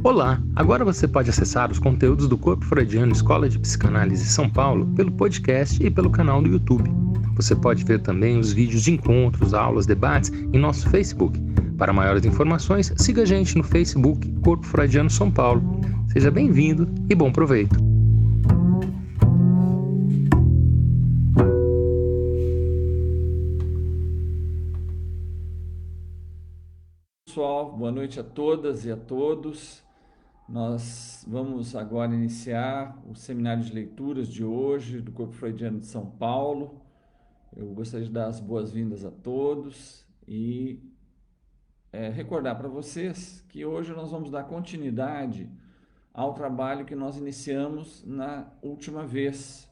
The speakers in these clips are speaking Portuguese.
Olá! Agora você pode acessar os conteúdos do Corpo Freudiano Escola de Psicanálise São Paulo pelo podcast e pelo canal do YouTube. Você pode ver também os vídeos de encontros, aulas, debates em nosso Facebook. Para maiores informações, siga a gente no Facebook Corpo Freudiano São Paulo. Seja bem-vindo e bom proveito! Pessoal, boa noite a todas e a todos. Nós vamos agora iniciar o seminário de leituras de hoje do Corpo Freudiano de São Paulo. Eu gostaria de dar as boas-vindas a todos e recordar para vocês que hoje nós vamos dar continuidade ao trabalho que nós iniciamos na última vez.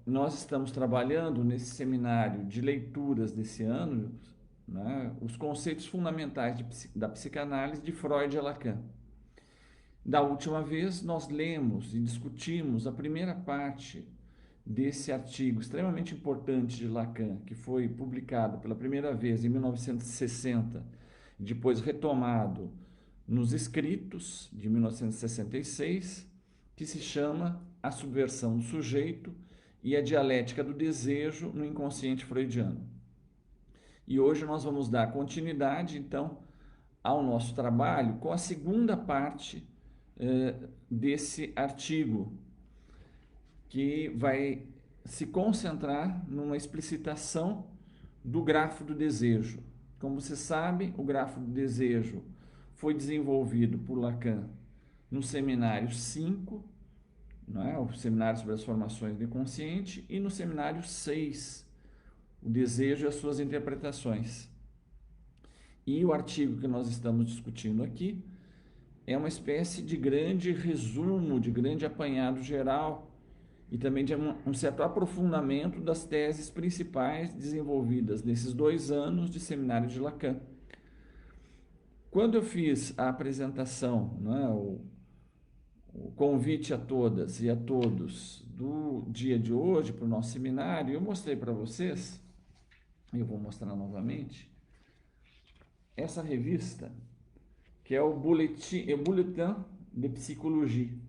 Nós estamos trabalhando nesse seminário de leituras desse ano, né, os conceitos fundamentais da psicanálise de Freud e Lacan. Da última vez, nós lemos e discutimos a primeira parte desse artigo extremamente importante de Lacan, que foi publicado pela primeira vez em 1960, depois retomado nos Escritos de 1966, que se chama A Subversão do Sujeito e a Dialética do Desejo no Inconsciente Freudiano. E hoje nós vamos dar continuidade, então, ao nosso trabalho com a segunda parte desse artigo, que vai se concentrar numa explicitação do grafo do desejo. Como você sabe, o grafo do desejo foi desenvolvido por Lacan no seminário 5, não o seminário sobre as formações do inconsciente, e no seminário 6, o desejo e as suas interpretações. E o artigo que nós estamos discutindo aqui é uma espécie de grande resumo, de grande apanhado geral e também de um certo aprofundamento das teses principais desenvolvidas nesses 2 anos de seminário de Lacan. Quando eu fiz a apresentação, o convite a todas e a todos do dia de hoje para o nosso seminário, eu mostrei para vocês, e eu vou mostrar novamente, essa revista, que é o Bulletin de Psychologie,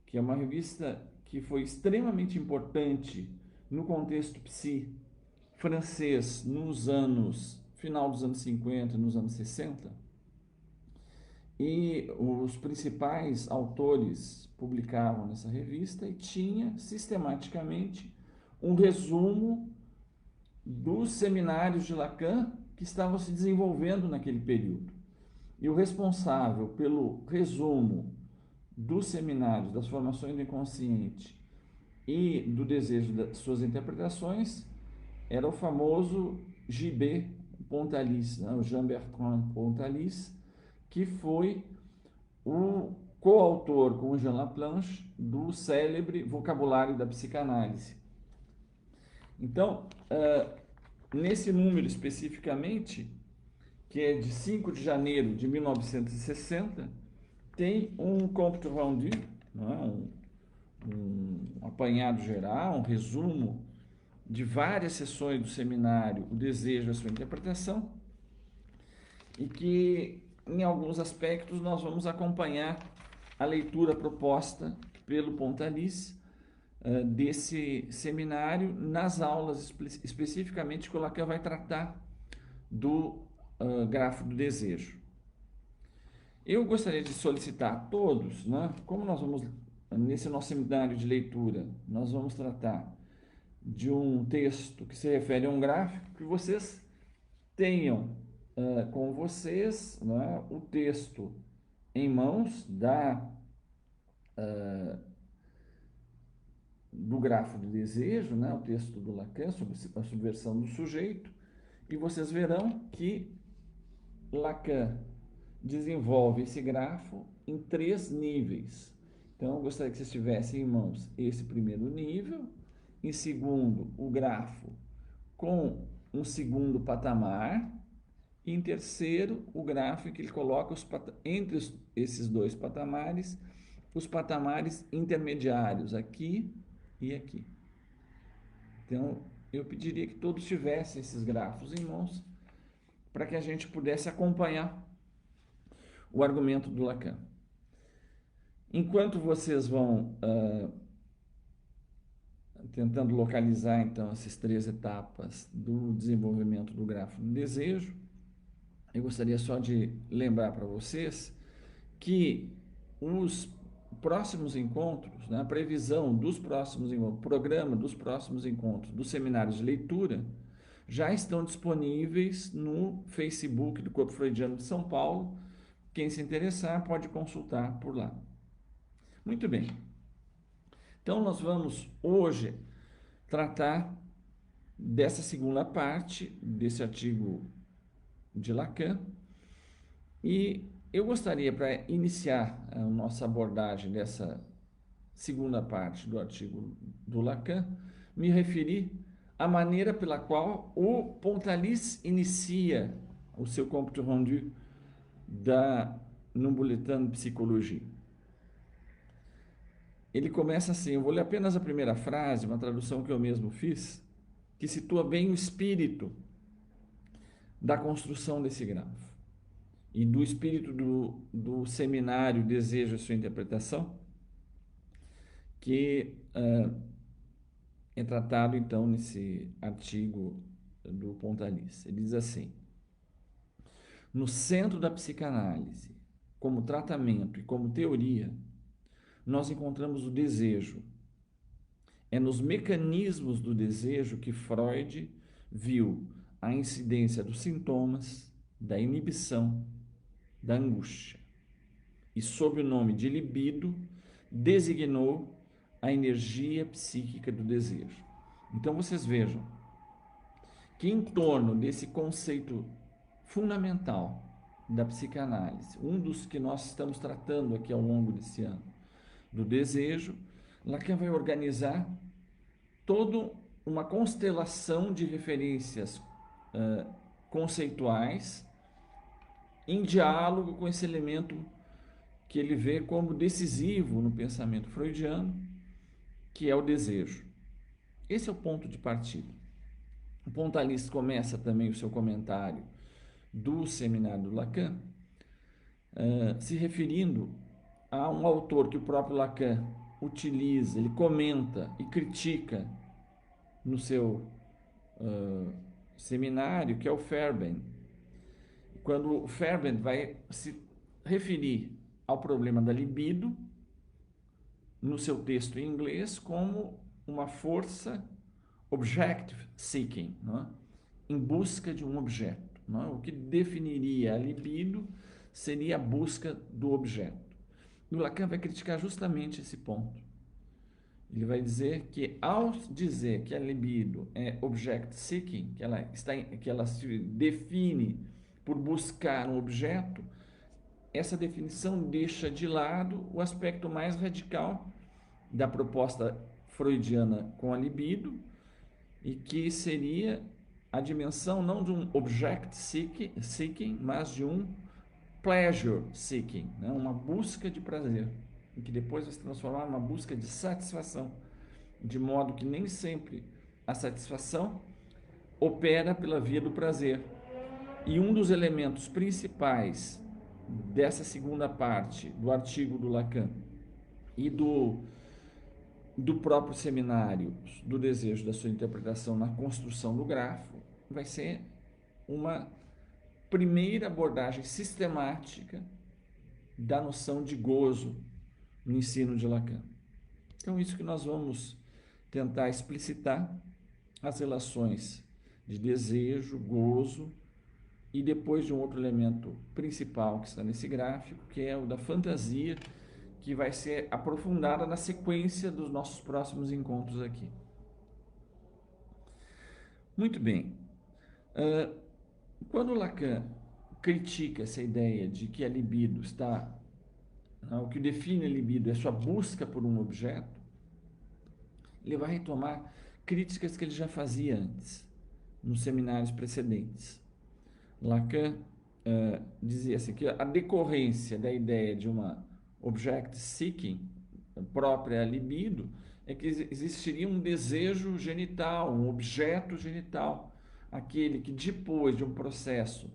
que é uma revista que foi extremamente importante no contexto francês final dos anos 50, nos anos 60, e os principais autores publicavam nessa revista e tinha sistematicamente um resumo dos seminários de Lacan que estavam se desenvolvendo naquele período. E o responsável pelo resumo dos seminários, das formações do inconsciente e do desejo das suas interpretações, era o famoso J.B. Pontalis, o Jean-Bertrand Pontalis, que foi o coautor com Jean Laplanche do célebre Vocabulário da Psicanálise. Então, nesse número especificamente, que é de 5 de janeiro de 1960, tem um compte rendu, um apanhado geral, um resumo de várias sessões do seminário, o desejo e a sua interpretação, e que, em alguns aspectos, nós vamos acompanhar a leitura proposta pelo Pontalis desse seminário nas aulas especificamente que o Lacan vai tratar do grafo do desejo. Eu gostaria de solicitar a todos, como nós vamos, nesse nosso seminário de leitura, nós vamos tratar de um texto que se refere a um gráfico, que vocês tenham com vocês o texto em mãos do grafo do desejo, o texto do Lacan sobre a subversão do sujeito, e vocês verão que Lacan desenvolve esse grafo em 3 níveis. Então, eu gostaria que vocês tivessem em mãos esse primeiro nível, em segundo, o grafo com um segundo patamar, e em terceiro, o grafo em que ele coloca entre esses 2 patamares, os patamares intermediários, aqui e aqui. Então, eu pediria que todos tivessem esses grafos em mãos, para que a gente pudesse acompanhar o argumento do Lacan. Enquanto vocês vão tentando localizar, então, essas 3 etapas do desenvolvimento do grafo do desejo, eu gostaria só de lembrar para vocês que os próximos encontros, né, a previsão dos próximos encontros, o programa dos próximos encontros dos seminários de leitura já estão disponíveis no Facebook do Corpo Freudiano de São Paulo. Quem se interessar pode consultar por lá. Muito bem. Então, nós vamos hoje tratar dessa segunda parte desse artigo de Lacan, e eu gostaria, para iniciar a nossa abordagem dessa segunda parte do artigo do Lacan, me referir à maneira pela qual o Pontalis inicia o seu compte rendu no Bulletin de Psicologie. Ele começa assim, eu vou ler apenas a primeira frase, uma tradução que eu mesmo fiz, que situa bem o espírito da construção desse grafo e do espírito do seminário Desejo e Sua Interpretação, que é tratado então nesse artigo do Pontalis. Ele diz assim: no centro da psicanálise, como tratamento e como teoria, nós encontramos o desejo. É nos mecanismos do desejo que Freud viu a incidência dos sintomas, da inibição, da angústia. E sob o nome de libido, designou a energia psíquica do desejo. Então vocês vejam que em torno desse conceito fundamental da psicanálise, um dos que nós estamos tratando aqui ao longo desse ano, do desejo, Lacan vai organizar toda uma constelação de referências conceituais em diálogo com esse elemento que ele vê como decisivo no pensamento freudiano, que é o desejo. Esse é o ponto de partida. O Pontalis começa também o seu comentário do seminário do Lacan, se referindo a um autor que o próprio Lacan utiliza, ele comenta e critica no seu seminário, que é o Fairbairn. Quando o Fairbairn vai se referir ao problema da libido, no seu texto em inglês, como uma força objective seeking, não é? Em busca de um objeto. Não é? O que definiria a libido seria a busca do objeto. E o Lacan vai criticar justamente esse ponto. Ele vai dizer que, ao dizer que a libido é object seeking, que ela se define por buscar um objeto, essa definição deixa de lado o aspecto mais radical da proposta freudiana com a libido, e que seria a dimensão não de um object seeking, mas de um pleasure seeking, né? Uma busca de prazer, e que depois vai se transformar numa busca de satisfação, de modo que nem sempre a satisfação opera pela via do prazer. E um dos elementos principais dessa segunda parte do artigo do Lacan e do próprio seminário do desejo, da sua interpretação na construção do grafo, vai ser uma primeira abordagem sistemática da noção de gozo no ensino de Lacan. Então, isso que nós vamos tentar explicitar, as relações de desejo, gozo, e depois de um outro elemento principal que está nesse gráfico, que é o da fantasia, que vai ser aprofundada na sequência dos nossos próximos encontros aqui. Muito bem. Quando Lacan critica essa ideia de que a libido está... o que define a libido é sua busca por um objeto, ele vai retomar críticas que ele já fazia antes, nos seminários precedentes. Lacan dizia assim, que a decorrência da ideia de uma object seeking própria à libido é que existiria um desejo genital, um objeto genital, aquele que depois de um processo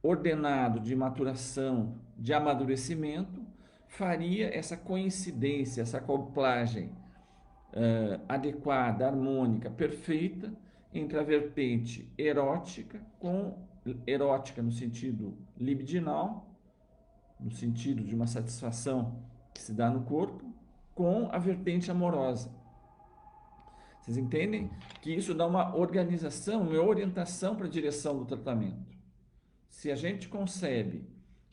ordenado de maturação, de amadurecimento, faria essa coincidência, essa acoplagem adequada, harmônica, perfeita entre a vertente erótica, erótica no sentido libidinal, no sentido de uma satisfação que se dá no corpo, com a vertente amorosa. Vocês entendem que isso dá uma organização, uma orientação para a direção do tratamento. Se a gente concebe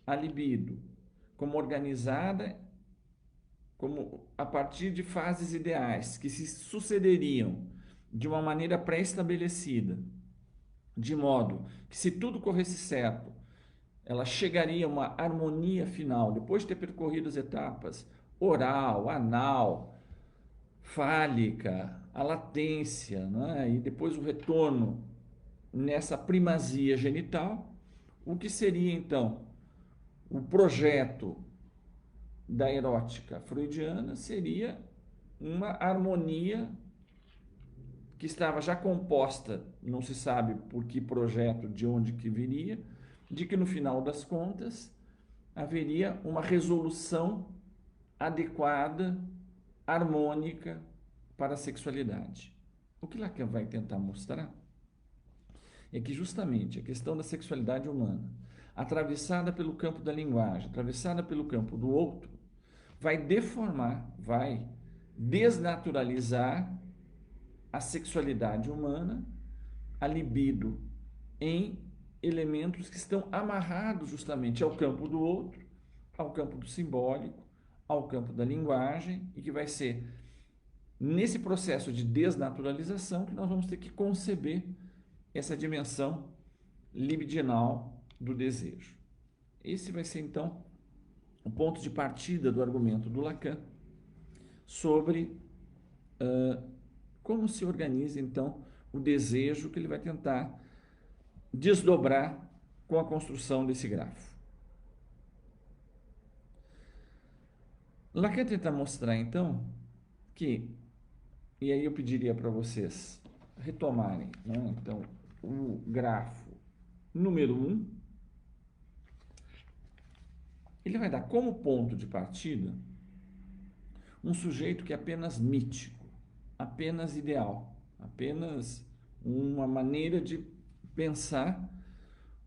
a libido como organizada, como a partir de fases ideais que se sucederiam de uma maneira pré-estabelecida, de modo que, se tudo corresse certo, ela chegaria a uma harmonia final, depois de ter percorrido as etapas oral, anal, fálica, a latência, né? E depois o retorno nessa primazia genital. O que seria então o projeto da erótica freudiana? Seria uma harmonia que estava já composta, não se sabe por que projeto, de onde que viria, de que no final das contas haveria uma resolução adequada, harmônica para a sexualidade. O que Lacan vai tentar mostrar é que justamente a questão da sexualidade humana, atravessada pelo campo da linguagem, atravessada pelo campo do outro, vai deformar, vai desnaturalizar a sexualidade humana, a libido, em elementos que estão amarrados justamente ao campo do outro, ao campo do simbólico, ao campo da linguagem, e que vai ser nesse processo de desnaturalização que nós vamos ter que conceber essa dimensão libidinal do desejo. Esse vai ser, então, o ponto de partida do argumento do Lacan sobre como se organiza, então, o desejo, que ele vai tentar desdobrar com a construção desse grafo. Lacan tenta mostrar, então, que, e aí eu pediria para vocês retomarem, né? Então, o grafo número 1, ele vai dar como ponto de partida um sujeito que é apenas mítico, apenas ideal, apenas uma maneira de pensar,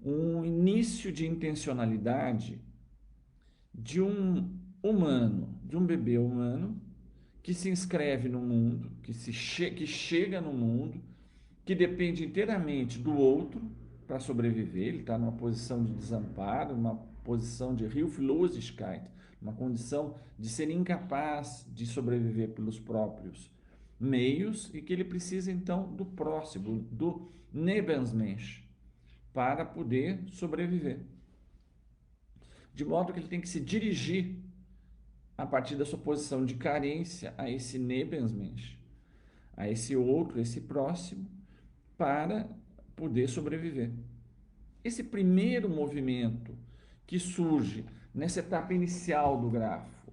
um início de intencionalidade de um humano, de um bebê humano que se inscreve no mundo, que chega no mundo, que depende inteiramente do outro para sobreviver. Ele está numa posição de desamparo, uma posição de Hilflosigkeit, uma condição de ser incapaz de sobreviver pelos próprios meios, e que ele precisa então do próximo, do Lebensmensch, para poder sobreviver. De modo que ele tem que se dirigir a partir da sua posição de carência a esse Lebensmensch, a esse outro, esse próximo, para poder sobreviver. Esse primeiro movimento que surge nessa etapa inicial do grafo,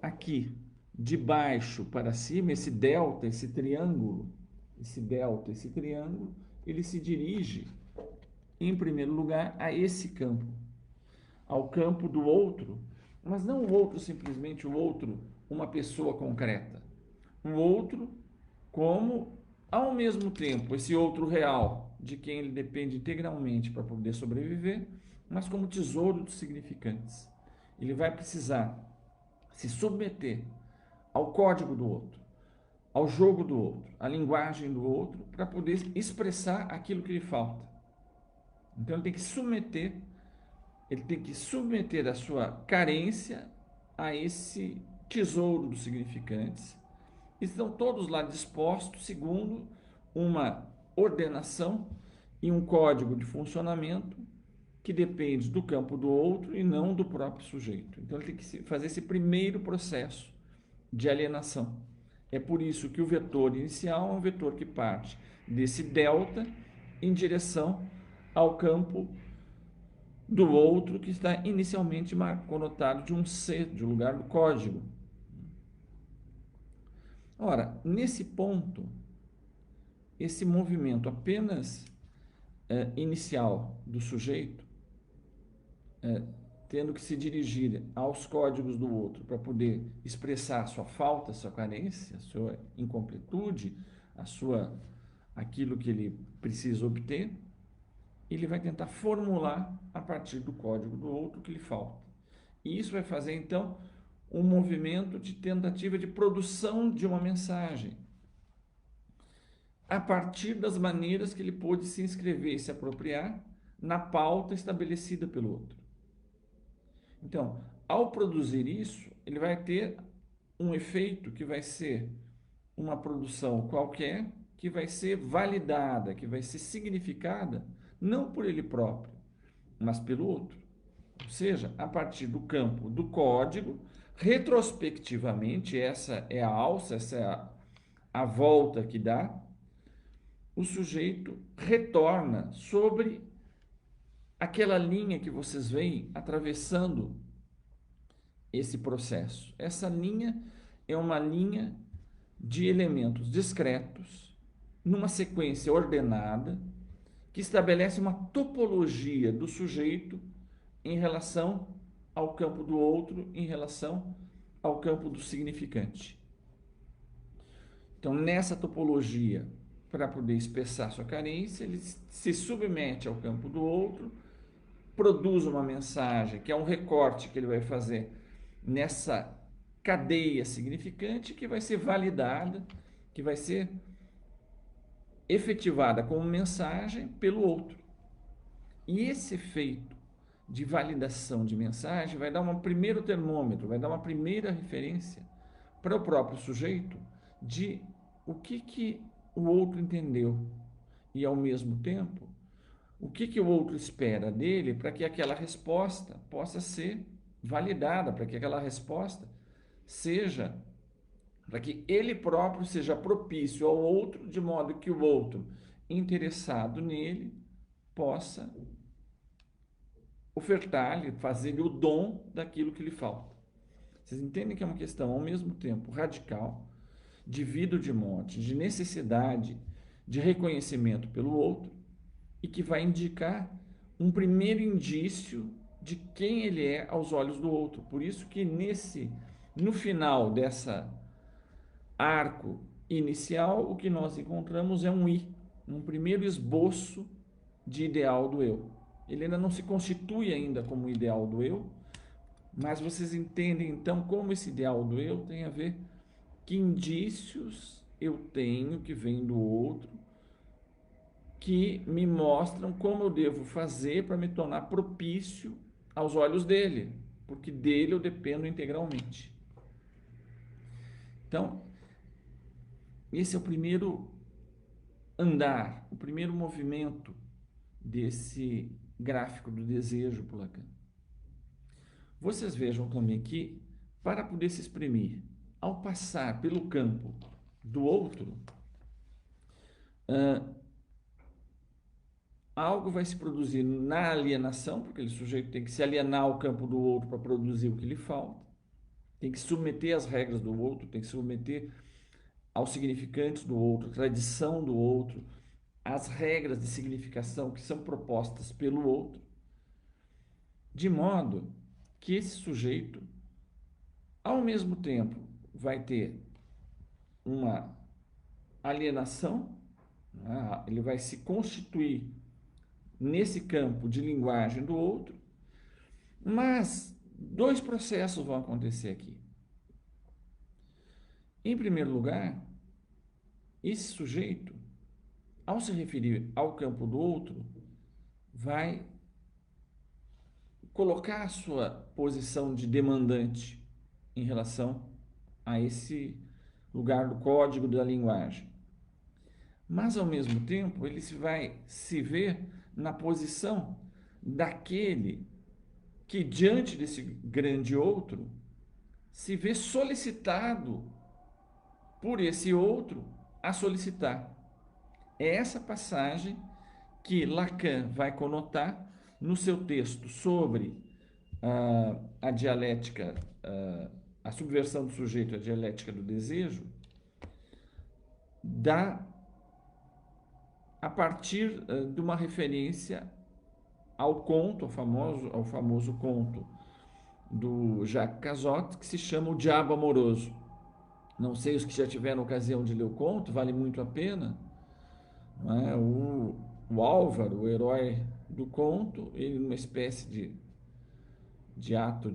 aqui, de baixo para cima, esse delta, esse triângulo, ele se dirige, em primeiro lugar, a esse campo, ao campo do outro, mas não o outro simplesmente o outro, uma pessoa concreta. O outro como, ao mesmo tempo, esse outro real, de quem ele depende integralmente para poder sobreviver, mas como tesouro dos significantes. Ele vai precisar se submeter ao código do outro, ao jogo do outro, à linguagem do outro, para poder expressar aquilo que lhe falta. Então ele tem que submeter a sua carência a esse tesouro dos significantes. Estão todos lá dispostos segundo uma ordenação e um código de funcionamento que depende do campo do outro e não do próprio sujeito. Então ele tem que fazer esse primeiro processo de alienação. É por isso que o vetor inicial é um vetor que parte desse delta em direção ao campo do outro, que está inicialmente conotado de um C, de lugar do código. Ora, nesse ponto, esse movimento apenas inicial do sujeito, tendo que se dirigir aos códigos do outro para poder expressar sua falta, sua carência, sua incompletude, aquilo que ele precisa obter, ele vai tentar formular a partir do código do outro o que lhe falta. E isso vai fazer, então, um movimento de tentativa de produção de uma mensagem, a partir das maneiras que ele pôde se inscrever e se apropriar na pauta estabelecida pelo outro. Então, ao produzir isso, ele vai ter um efeito que vai ser uma produção qualquer, que vai ser validada, que vai ser significada, não por ele próprio, mas pelo outro. Ou seja, a partir do campo do código, retrospectivamente, essa é a alça, essa é a volta que dá, o sujeito retorna sobre aquela linha que vocês veem atravessando esse processo. Essa linha é uma linha de elementos discretos, numa sequência ordenada, que estabelece uma topologia do sujeito em relação ao campo do outro, em relação ao campo do significante. Então, nessa topologia, para poder expressar sua carência, ele se submete ao campo do outro, produz uma mensagem, que é um recorte que ele vai fazer nessa cadeia significante, que vai ser validada, que vai ser efetivada como mensagem pelo outro. E esse efeito de validação de mensagem vai dar um primeiro termômetro, vai dar uma primeira referência para o próprio sujeito de o que o outro entendeu e, ao mesmo tempo, o que o outro espera dele para que aquela resposta possa ser validada, para que aquela resposta seja, para que ele próprio seja propício ao outro, de modo que o outro, interessado nele, possa ofertar-lhe, fazer-lhe o dom daquilo que lhe falta. Vocês entendem que é uma questão, ao mesmo tempo, radical, de vida ou de morte, de necessidade de reconhecimento pelo outro, e que vai indicar um primeiro indício de quem ele é aos olhos do outro. Por isso que no final dessa arco inicial, o que nós encontramos é um I, um primeiro esboço de ideal do eu. Ele ainda não se constitui ainda como ideal do eu, mas vocês entendem então como esse ideal do eu tem a ver, que indícios eu tenho que vem do outro, que me mostram como eu devo fazer para me tornar propício aos olhos dele, porque dele eu dependo integralmente. Então, esse é o primeiro andar, o primeiro movimento desse gráfico do desejo por Lacan. Vocês vejam também que, para poder se exprimir, ao passar pelo campo do outro, algo vai se produzir na alienação, porque o sujeito tem que se alienar ao campo do outro para produzir o que lhe falta, tem que submeter às regras do outro, tem que submeter aos significantes do outro, à tradição do outro, às regras de significação que são propostas pelo outro, de modo que esse sujeito, ao mesmo tempo, vai ter uma alienação, né? Ele vai se constituir nesse campo de linguagem do outro, mas dois processos vão acontecer aqui. Em primeiro lugar, esse sujeito, ao se referir ao campo do outro, vai colocar a sua posição de demandante em relação a esse lugar do código da linguagem. Mas, ao mesmo tempo, ele vai se ver na posição daquele que, diante desse grande outro, se vê solicitado por esse outro a solicitar. É essa passagem que Lacan vai conotar no seu texto sobre a dialética, a subversão do sujeito, a dialética do desejo, a partir de uma referência ao conto, ao famoso conto do Jacques Cazotte, que se chama O Diabo Amoroso. Não sei os que já tiveram ocasião de ler o conto, vale muito a pena. Não é? O Álvaro, o herói do conto, ele numa espécie de ato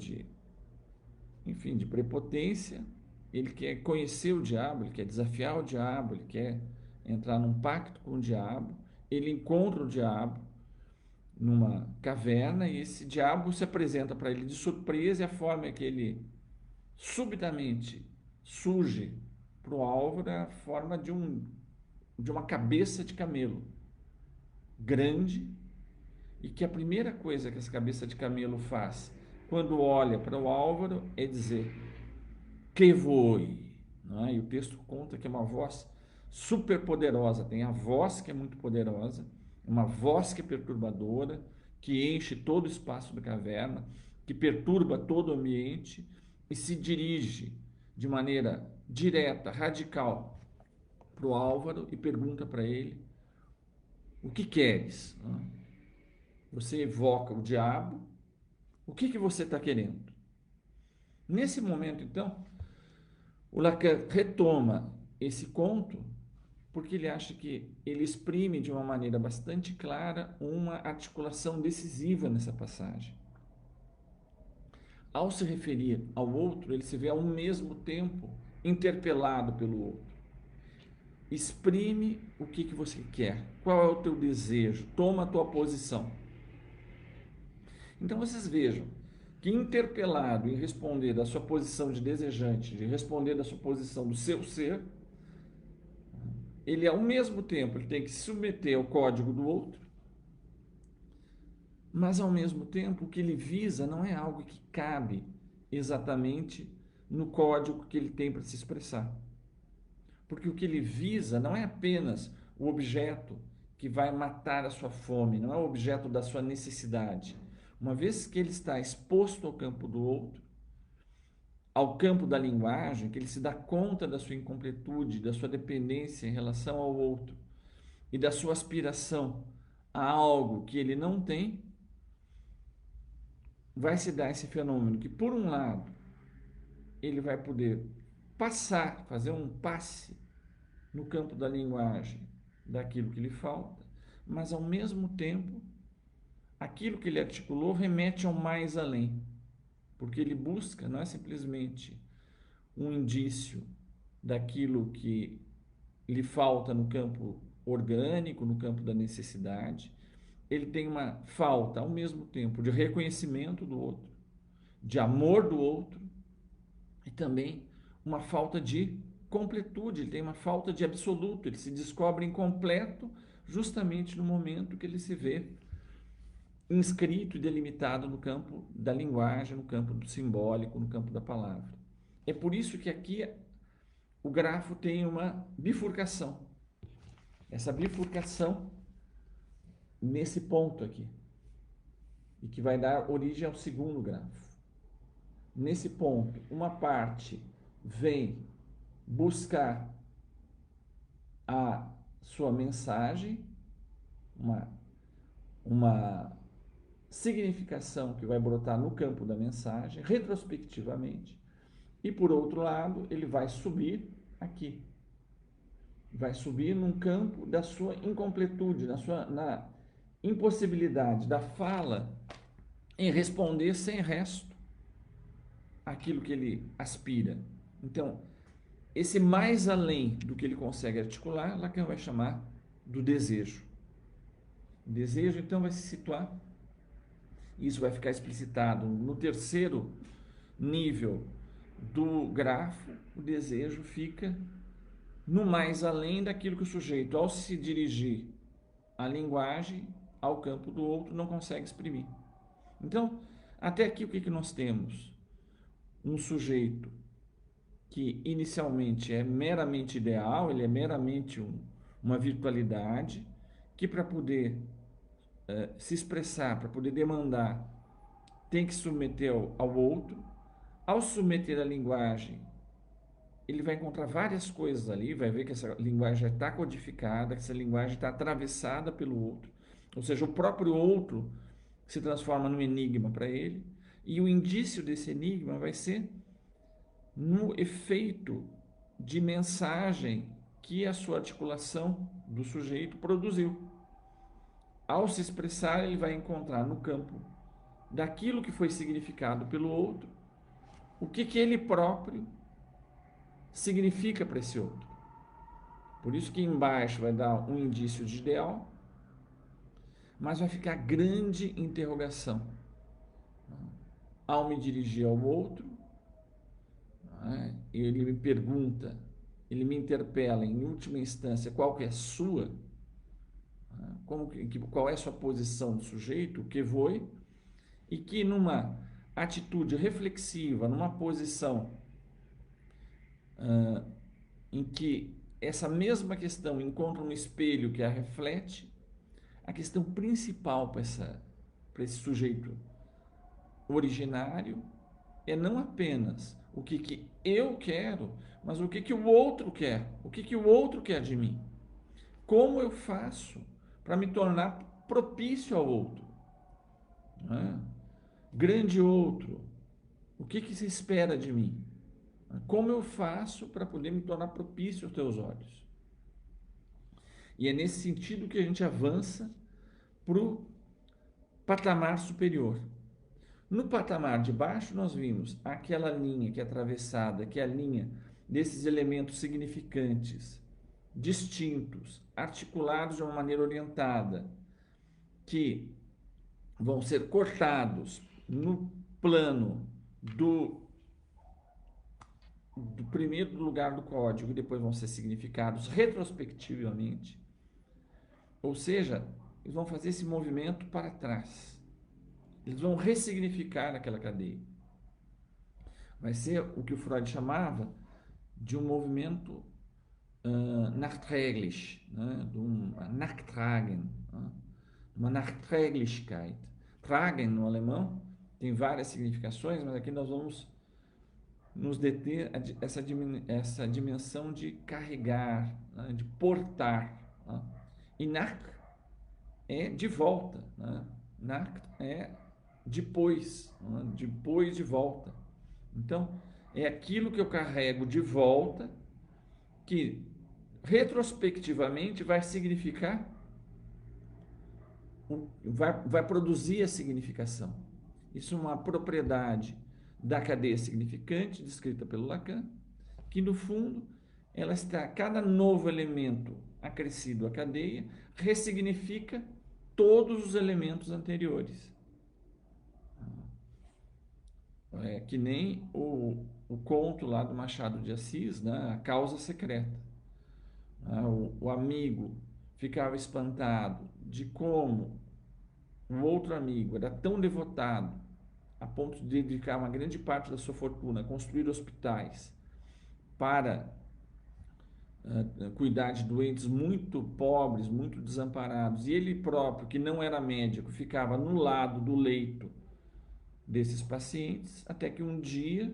enfim, de prepotência, ele quer conhecer o diabo, ele quer desafiar o diabo, ele quer entrar num pacto com o diabo, ele encontra o diabo numa caverna e esse diabo se apresenta para ele de surpresa e a forma que ele subitamente surge para o Álvaro é a forma de uma cabeça de camelo grande e que a primeira coisa que essa cabeça de camelo faz quando olha para o Álvaro é dizer que voi, não é? E o texto conta que é uma voz super poderosa, tem a voz que é muito poderosa, uma voz que é perturbadora, que enche todo o espaço da caverna, que perturba todo o ambiente e se dirige de maneira direta, radical para o Álvaro e pergunta para ele: o que queres? Você evoca o diabo, o que você está querendo? Nesse momento, então, o Lacan retoma esse conto porque ele acha que ele exprime de uma maneira bastante clara uma articulação decisiva nessa passagem. Ao se referir ao outro, ele se vê ao mesmo tempo interpelado pelo outro. Exprime o que você quer, qual é o teu desejo, toma a tua posição. Então vocês vejam que interpelado em responder da sua posição de desejante, de responder da sua posição do seu ser, ele ao mesmo tempo ele tem que se submeter ao código do outro, mas ao mesmo tempo o que ele visa não é algo que cabe exatamente no código que ele tem para se expressar. Porque o que ele visa não é apenas o objeto que vai matar a sua fome, não é o objeto da sua necessidade. Uma vez que ele está exposto ao campo do outro, ao campo da linguagem, que ele se dá conta da sua incompletude, da sua dependência em relação ao outro e da sua aspiração a algo que ele não tem, vai se dar esse fenômeno que, por um lado, ele vai poder passar, fazer um passe no campo da linguagem daquilo que lhe falta, mas ao mesmo tempo, aquilo que ele articulou remete ao mais além, porque ele busca não é simplesmente um indício daquilo que lhe falta no campo orgânico, no campo da necessidade, ele tem uma falta ao mesmo tempo de reconhecimento do outro, de amor do outro e também uma falta de completude, ele tem uma falta de absoluto, ele se descobre incompleto justamente no momento que ele se vê inscrito e delimitado no campo da linguagem, no campo do simbólico, no campo da palavra. É por isso que aqui o grafo tem uma bifurcação. Essa bifurcação nesse ponto aqui, e que vai dar origem ao segundo grafo. Nesse ponto, uma parte vem buscar a sua mensagem, uma significação que vai brotar no campo da mensagem, retrospectivamente, e por outro lado, ele vai subir aqui. Vai subir num campo da sua incompletude, na impossibilidade da fala em responder sem resto aquilo que ele aspira. Então, esse mais além do que ele consegue articular, Lacan vai chamar do desejo. O desejo, então, vai se situar, isso vai ficar explicitado no terceiro nível do grafo, o desejo fica no mais além daquilo que o sujeito, ao se dirigir à linguagem, ao campo do outro, não consegue exprimir. Então, até aqui o que nós temos? Um sujeito que inicialmente é meramente ideal, ele é meramente uma virtualidade, que para poder se expressar, para poder demandar, tem que submeter ao outro. Ao submeter a linguagem, ele vai encontrar várias coisas ali, vai ver que essa linguagem já está codificada, que essa linguagem está atravessada pelo outro. Ou seja, o próprio outro se transforma num enigma para ele, e o indício desse enigma vai ser no efeito de mensagem que a sua articulação do sujeito produziu. Ao se expressar, ele vai encontrar no campo daquilo que foi significado pelo outro, o que ele próprio significa para esse outro. Por isso que embaixo vai dar um indício de ideal, mas vai ficar grande interrogação. Ao me dirigir ao outro, ele me pergunta, ele me interpela em última instância qual que é a sua, qual é a sua posição do sujeito, o que foi, e que numa atitude reflexiva, numa posição em que essa mesma questão encontra um espelho que a reflete, a questão principal para esse sujeito originário é não apenas o que eu quero, mas o que o outro quer, o que o outro quer de mim. Como eu faço para me tornar propício ao outro? Grande outro, o que se espera de mim? Como eu faço para poder me tornar propício aos teus olhos? E é nesse sentido que a gente avança para o patamar superior. No patamar de baixo, nós vimos aquela linha que é atravessada, que é a linha desses elementos significantes, distintos, articulados de uma maneira orientada, que vão ser cortados no plano do primeiro lugar do código e depois vão ser significados retrospectivamente. Ou seja, eles vão fazer esse movimento para trás. Eles vão ressignificar aquela cadeia. Vai ser o que o Freud chamava de um movimento nachträglich, de um Nachtragen, uma Nachträglichkeit. Tragen, no alemão, tem várias significações, mas aqui nós vamos nos deter essa dimensão de carregar, de portar. E nach é de volta. Nach é depois de volta. Então, é aquilo que eu carrego de volta que retrospectivamente vai significar, vai produzir a significação. Isso é uma propriedade da cadeia significante descrita pelo Lacan, que no fundo ela está, cada novo elemento acrescido à cadeia ressignifica todos os elementos anteriores. É que nem o conto lá do Machado de Assis, né? A causa secreta. O amigo ficava espantado de como um outro amigo era tão devotado a ponto de dedicar uma grande parte da sua fortuna a construir hospitais para cuidar de doentes muito pobres, muito desamparados, e ele próprio, que não era médico, ficava no lado do leito desses pacientes, até que um dia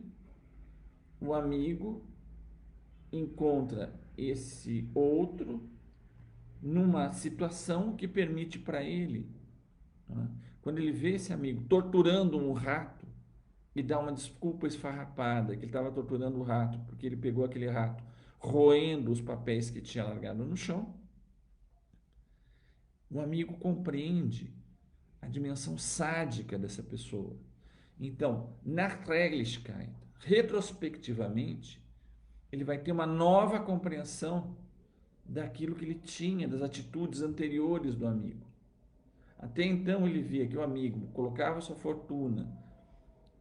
o amigo encontra esse outro numa situação que permite para ele, quando ele vê esse amigo torturando um rato e dá uma desculpa esfarrapada que ele estava torturando o rato porque ele pegou aquele rato roendo os papéis que tinha largado no chão, o amigo compreende a dimensão sádica dessa pessoa. Então, Nachträglichkeit, retrospectivamente, ele vai ter uma nova compreensão daquilo que ele tinha, das atitudes anteriores do amigo. Até então ele via que o amigo colocava sua fortuna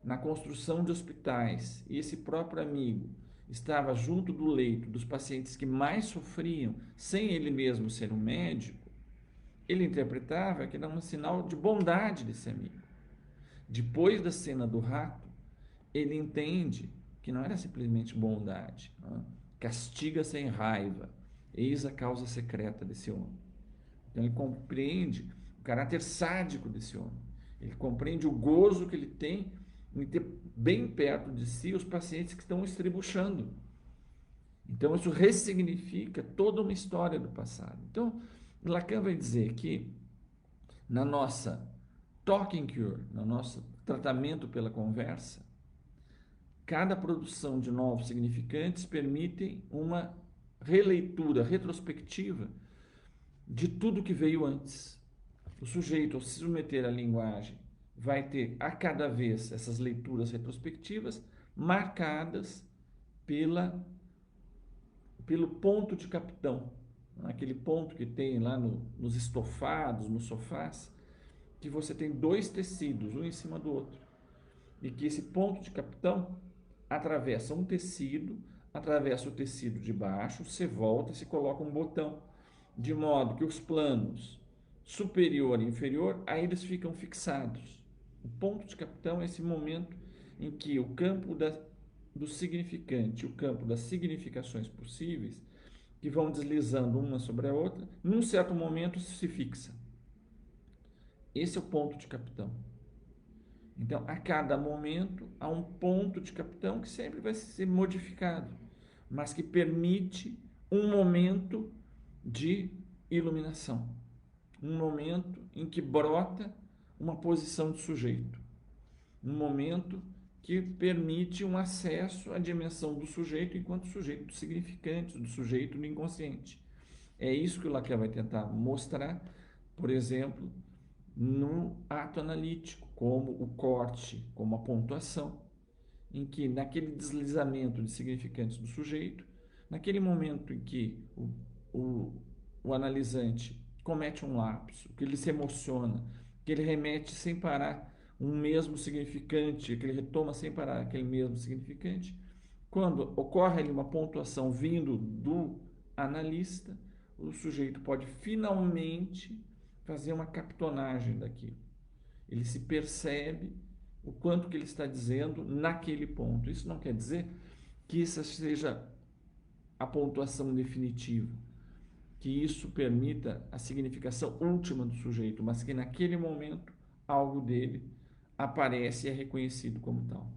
na construção de hospitais e esse próprio amigo estava junto do leito dos pacientes que mais sofriam, sem ele mesmo ser um médico. Ele interpretava que era um sinal de bondade desse amigo. Depois da cena do rato, ele entende que não era simplesmente bondade. Castiga sem raiva. Eis a causa secreta desse homem. Então ele compreende o caráter sádico desse homem. Ele compreende o gozo que ele tem em ter bem perto de si os pacientes que estão estribuchando. Então isso ressignifica toda uma história do passado. Então Lacan vai dizer que na nossa talking cure, no nosso tratamento pela conversa, cada produção de novos significantes permite uma releitura retrospectiva de tudo que veio antes. O sujeito, ao se submeter à linguagem, vai ter a cada vez essas leituras retrospectivas marcadas pelo ponto de capitão, aquele ponto que tem lá nos estofados, nos sofás, que você tem dois tecidos, um em cima do outro, e que esse ponto de capitão atravessa um tecido, atravessa o tecido de baixo, você volta e se coloca um botão, de modo que os planos superior e inferior, aí eles ficam fixados. O ponto de capitão é esse momento em que o campo do significante, o campo das significações possíveis, que vão deslizando uma sobre a outra, num certo momento se fixa. Esse é o ponto de capitão. Então, a cada momento, há um ponto de capitão que sempre vai ser modificado, mas que permite um momento de iluminação. Um momento em que brota uma posição de sujeito. Um momento que permite um acesso à dimensão do sujeito enquanto sujeito do significante, do sujeito do inconsciente. É isso que o Lacan vai tentar mostrar, por exemplo, no ato analítico, como o corte, como a pontuação, em que naquele deslizamento de significantes do sujeito, naquele momento em que o analisante comete um lapso, que ele se emociona, que ele remete sem parar um mesmo significante, que ele retoma sem parar aquele mesmo significante, quando ocorre ali uma pontuação vindo do analista, o sujeito pode finalmente fazer uma captonagem daquilo. Ele se percebe o quanto que ele está dizendo naquele ponto. Isso não quer dizer que essa seja a pontuação definitiva, que isso permita a significação última do sujeito, mas que naquele momento algo dele aparece e é reconhecido como tal.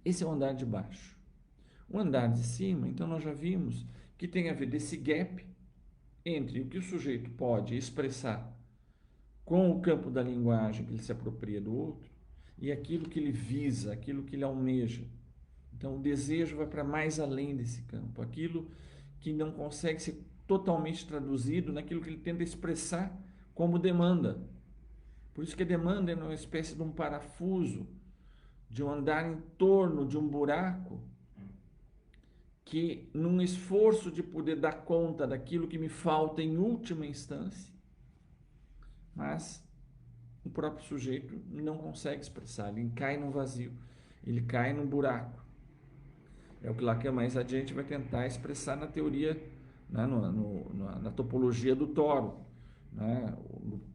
Esse é o andar de baixo. O andar de cima, então, nós já vimos que tem a ver desse gap entre o que o sujeito pode expressar com o campo da linguagem que ele se apropria do outro e aquilo que ele visa, aquilo que ele almeja. Então, o desejo vai para mais além desse campo, aquilo que não consegue ser totalmente traduzido naquilo que ele tenta expressar como demanda. Por isso que a demanda é uma espécie de um parafuso, de um andar em torno de um buraco, que num esforço de poder dar conta daquilo que me falta em última instância, mas o próprio sujeito não consegue expressar, ele cai no vazio, ele cai num buraco. É o que Lacan mais adiante vai tentar expressar na teoria, né, na topologia do toro, né,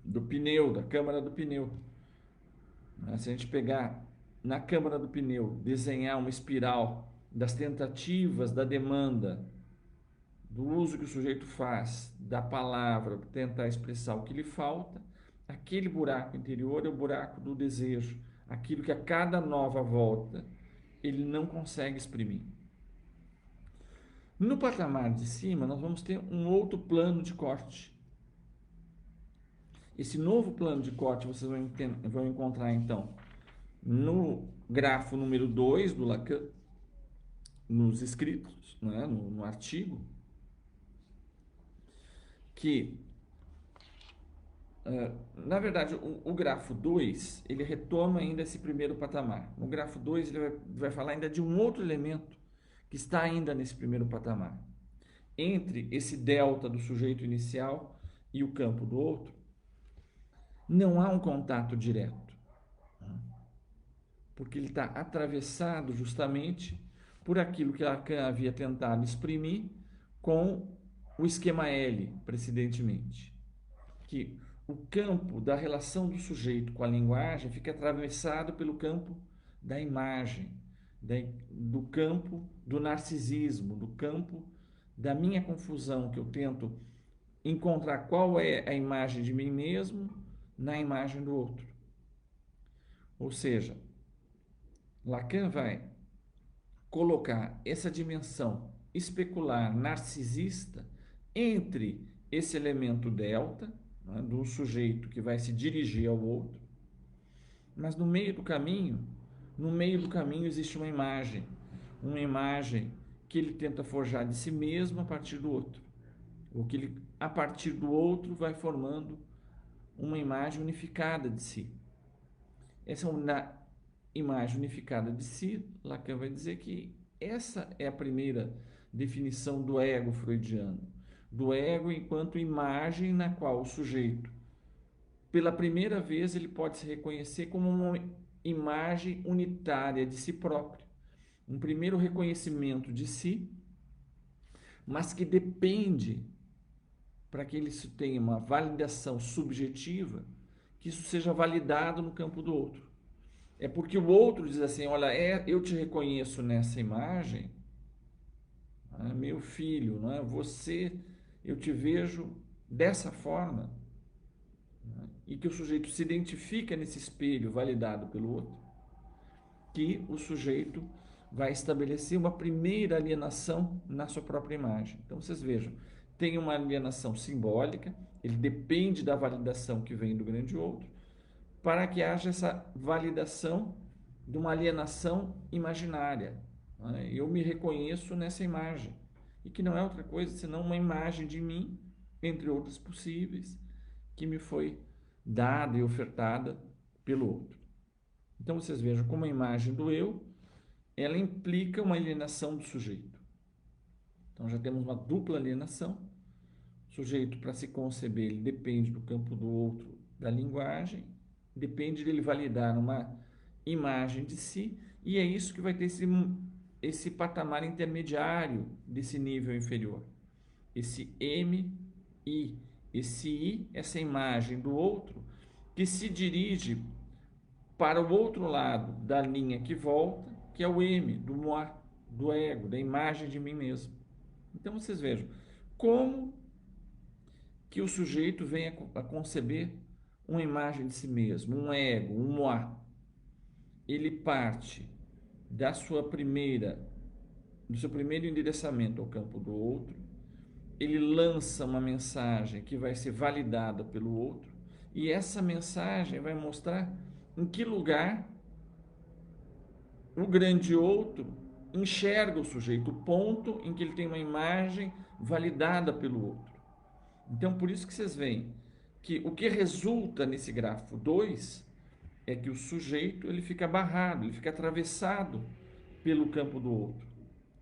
do pneu, da câmara do pneu. Se a gente pegar na câmara do pneu, desenhar uma espiral das tentativas da demanda, do uso que o sujeito faz da palavra para tentar expressar o que lhe falta, aquele buraco interior é o buraco do desejo, aquilo que a cada nova volta ele não consegue exprimir. No patamar de cima, nós vamos ter um outro plano de corte. Esse novo plano de corte vocês vão encontrar, então, no grafo número 2 do Lacan, nos escritos, né, no artigo, que, na verdade, o grafo 2, ele retoma ainda esse primeiro patamar. No grafo 2, ele vai falar ainda de um outro elemento que está ainda nesse primeiro patamar. Entre esse delta do sujeito inicial e o campo do outro, não há um contato direto, porque ele está atravessado justamente por aquilo que Lacan havia tentado exprimir com o esquema L, precedentemente, que o campo da relação do sujeito com a linguagem fica atravessado pelo campo da imagem, do campo do narcisismo, do campo da minha confusão, que eu tento encontrar qual é a imagem de mim mesmo na imagem do outro. Ou seja, Lacan vai colocar essa dimensão especular, narcisista, entre esse elemento delta, né, do sujeito que vai se dirigir ao outro, Mas no meio do caminho existe uma imagem que ele tenta forjar de si mesmo a partir do outro, ou que ele, a partir do outro, vai formando uma imagem unificada de si. Essa imagem unificada de si, Lacan vai dizer que essa é a primeira definição do ego freudiano, do ego enquanto imagem na qual o sujeito, pela primeira vez, ele pode se reconhecer como uma imagem unitária de si próprio, um primeiro reconhecimento de si, mas que depende, para que ele tenha uma validação subjetiva, que isso seja validado no campo do outro. É porque o outro diz assim, olha, eu te reconheço nessa imagem, meu filho, não é? Você, eu te vejo dessa forma, e que o sujeito se identifica nesse espelho validado pelo outro, que o sujeito vai estabelecer uma primeira alienação na sua própria imagem. Então vocês vejam, tem uma alienação simbólica, ele depende da validação que vem do grande outro, para que haja essa validação de uma alienação imaginária. Eu me reconheço nessa imagem, e que não é outra coisa senão uma imagem de mim, entre outras possíveis, que me foi dada e ofertada pelo outro. Então vocês vejam como a imagem do eu, ela implica uma alienação do sujeito. Então já temos uma dupla alienação. O sujeito, para se conceber, ele depende do campo do outro, da linguagem, depende dele validar uma imagem de si, e é isso que vai ter esse patamar intermediário desse nível inferior. Esse M, I, esse I, essa imagem do outro, que se dirige para o outro lado da linha que volta, que é o M, do moi, do ego, da imagem de mim mesmo. Então vocês vejam como que o sujeito vem a conceber uma imagem de si mesmo, um ego, um moi. Ele parte do seu primeiro endereçamento ao campo do outro, ele lança uma mensagem que vai ser validada pelo outro, e essa mensagem vai mostrar em que lugar o grande outro enxerga o sujeito, o ponto em que ele tem uma imagem validada pelo outro. Então, por isso que vocês veem que o que resulta nesse gráfico 2 é que o sujeito ele fica barrado, ele fica atravessado pelo campo do outro.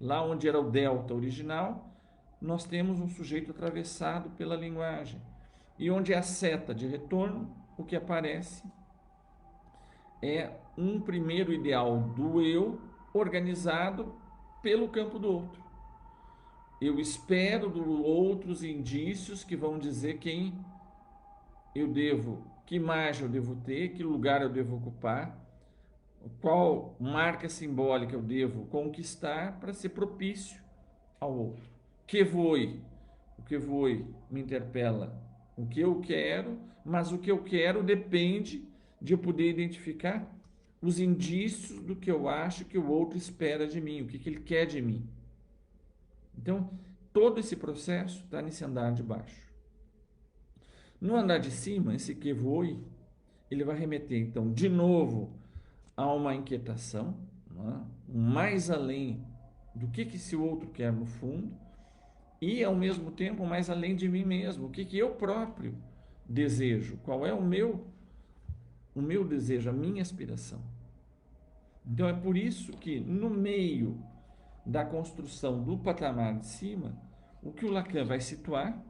Lá onde era o delta original, nós temos um sujeito atravessado pela linguagem. E onde é a seta de retorno, o que aparece é um primeiro ideal do eu organizado pelo campo do outro. Eu espero do outros indícios que vão dizer quem eu devo, que imagem eu devo ter, que lugar eu devo ocupar, qual marca simbólica eu devo conquistar para ser propício ao outro. O que voi me interpela o que eu quero, mas o que eu quero depende de eu poder identificar os indícios do que eu acho que o outro espera de mim, o que ele quer de mim. Então, todo esse processo está nesse andar de baixo. No andar de cima, esse que voe, ele vai remeter, então, de novo, a uma inquietação, mais além do que esse outro quer no fundo, e, ao mesmo tempo, mais além de mim mesmo, o que eu próprio desejo, qual é o meu desejo, a minha aspiração. Então, é por isso que, no meio da construção do patamar de cima, o que o Lacan vai situar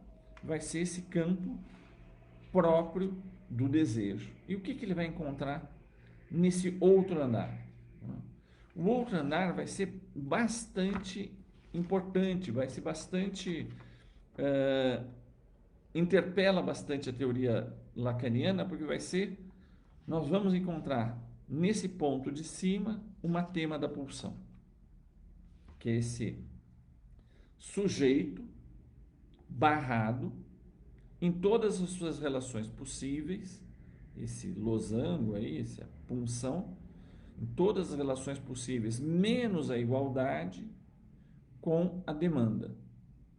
vai ser esse campo próprio do desejo. E o que ele vai encontrar nesse outro andar? O outro andar vai ser bastante importante, vai ser bastante... interpela bastante a teoria lacaniana, porque nós vamos encontrar nesse ponto de cima uma tema da pulsão, que é esse sujeito barrado em todas as suas relações possíveis, esse losango aí, essa punção, em todas as relações possíveis, menos a igualdade com a demanda.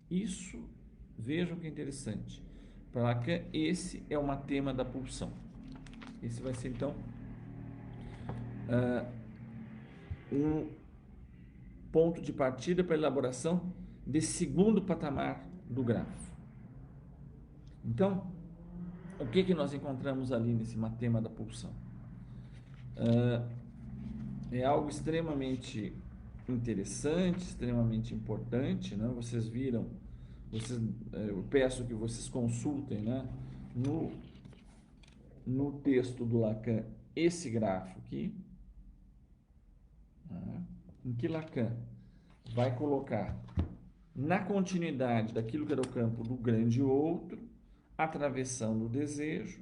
Isso, vejam que interessante. Para Lacan, esse é uma tema da pulsão. Esse vai ser, então, um ponto de partida para a elaboração desse segundo patamar do grafo. Então, o que nós encontramos ali nesse matema da pulsão? É algo extremamente interessante, extremamente importante, né? Vocês viram, eu peço que vocês consultem, né, no texto do Lacan esse grafo aqui, né, em que Lacan vai colocar na continuidade daquilo que era o campo do grande outro, atravessando o desejo,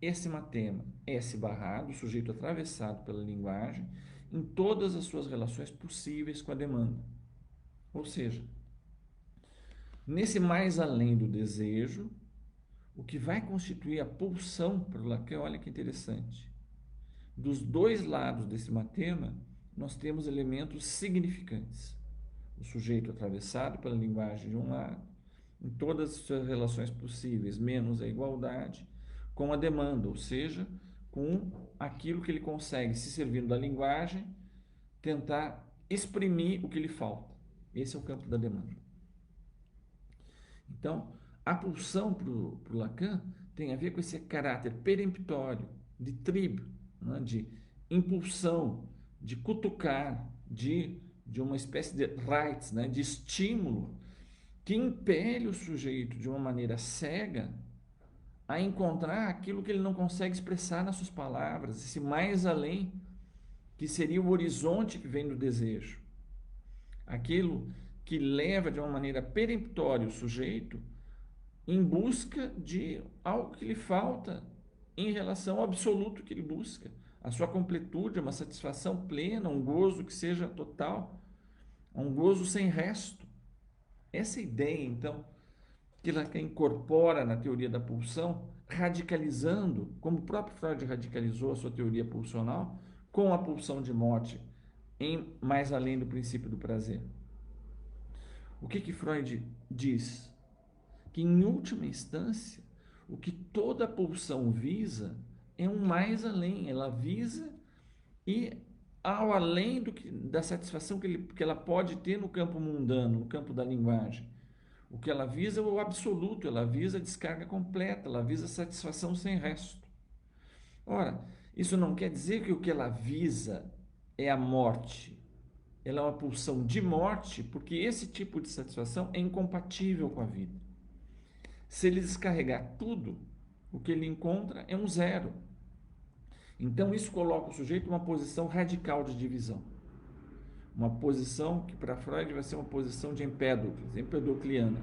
esse matema, S barrado, o sujeito atravessado pela linguagem, em todas as suas relações possíveis com a demanda. Ou seja, nesse mais além do desejo, o que vai constituir a pulsão para o Lacan, olha que interessante. Dos dois lados desse matema, nós temos elementos significantes. O sujeito atravessado pela linguagem de um lado, em todas as suas relações possíveis, menos a igualdade, com a demanda, ou seja, com aquilo que ele consegue, se servindo da linguagem, tentar exprimir o que lhe falta. Esse é o campo da demanda. Então, a pulsão para o Lacan tem a ver com esse caráter peremptório, de tribo, né, de impulsão, de cutucar, de uma espécie de reiz, né, de estímulo, que impele o sujeito de uma maneira cega a encontrar aquilo que ele não consegue expressar nas suas palavras, esse mais além, que seria o horizonte que vem do desejo. Aquilo que leva de uma maneira peremptória o sujeito em busca de algo que lhe falta em relação ao absoluto que ele busca, a sua completude, uma satisfação plena, um gozo que seja total, um gozo sem resto. Essa ideia, então, que Lacan incorpora na teoria da pulsão, radicalizando, como o próprio Freud radicalizou a sua teoria pulsional, com a pulsão de morte, em mais além do princípio do prazer. O que Freud diz? Que, em última instância, o que toda pulsão visa é um mais além. Ela visa e ao além da satisfação que ela pode ter no campo mundano, no campo da linguagem. O que ela visa é o absoluto, ela visa a descarga completa, ela visa a satisfação sem resto. Ora, isso não quer dizer que o que ela visa é a morte. Ela é uma pulsão de morte, porque esse tipo de satisfação é incompatível com a vida. Se ele descarregar tudo, o que ele encontra é um zero. Então, isso coloca o sujeito em uma posição radical de divisão. Uma posição que, para Freud, vai ser uma posição de empedocliana.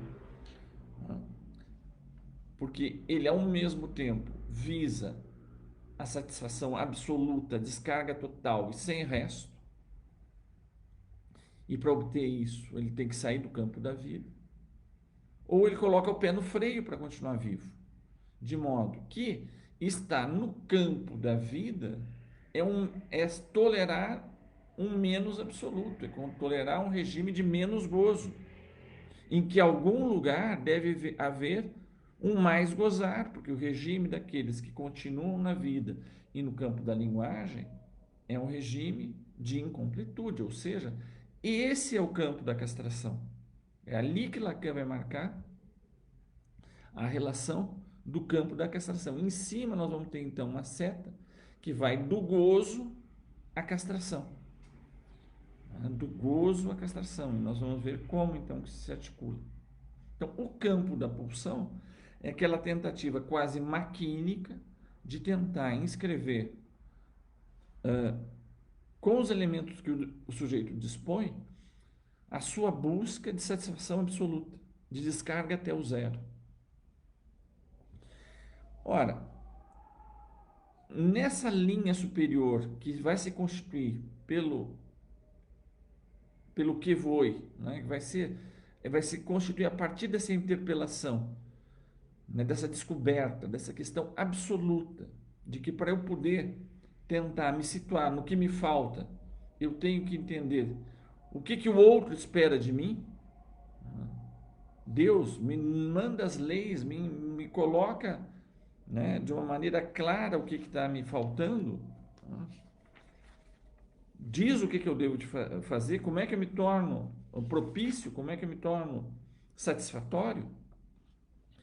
Porque ele, ao mesmo tempo, visa a satisfação absoluta, descarga total e sem resto. E para obter isso, ele tem que sair do campo da vida. Ou ele coloca o pé no freio para continuar vivo. De modo que estar no campo da vida é tolerar um menos absoluto, é tolerar um regime de menos gozo, em que algum lugar deve haver um mais gozar, porque o regime daqueles que continuam na vida e no campo da linguagem é um regime de incompletude, ou seja, esse é o campo da castração. É ali que Lacan vai marcar a relação do campo da castração. Em cima nós vamos ter então uma seta que vai do gozo à castração. Do gozo à castração. E nós vamos ver como então que se articula. Então, o campo da pulsão é aquela tentativa quase maquínica de tentar inscrever com os elementos que o sujeito dispõe a sua busca de satisfação absoluta, de descarga até o zero. Ora, nessa linha superior que vai se constituir pelo que foi, né, que vai se constituir a partir dessa interpelação, né, dessa descoberta, dessa questão absoluta, de que para eu poder tentar me situar no que me falta, eu tenho que entender o que o outro espera de mim. Deus me manda as leis, me coloca, né, de uma maneira clara o que está me faltando, diz o que eu devo fazer, como é que eu me torno propício, como é que eu me torno satisfatório,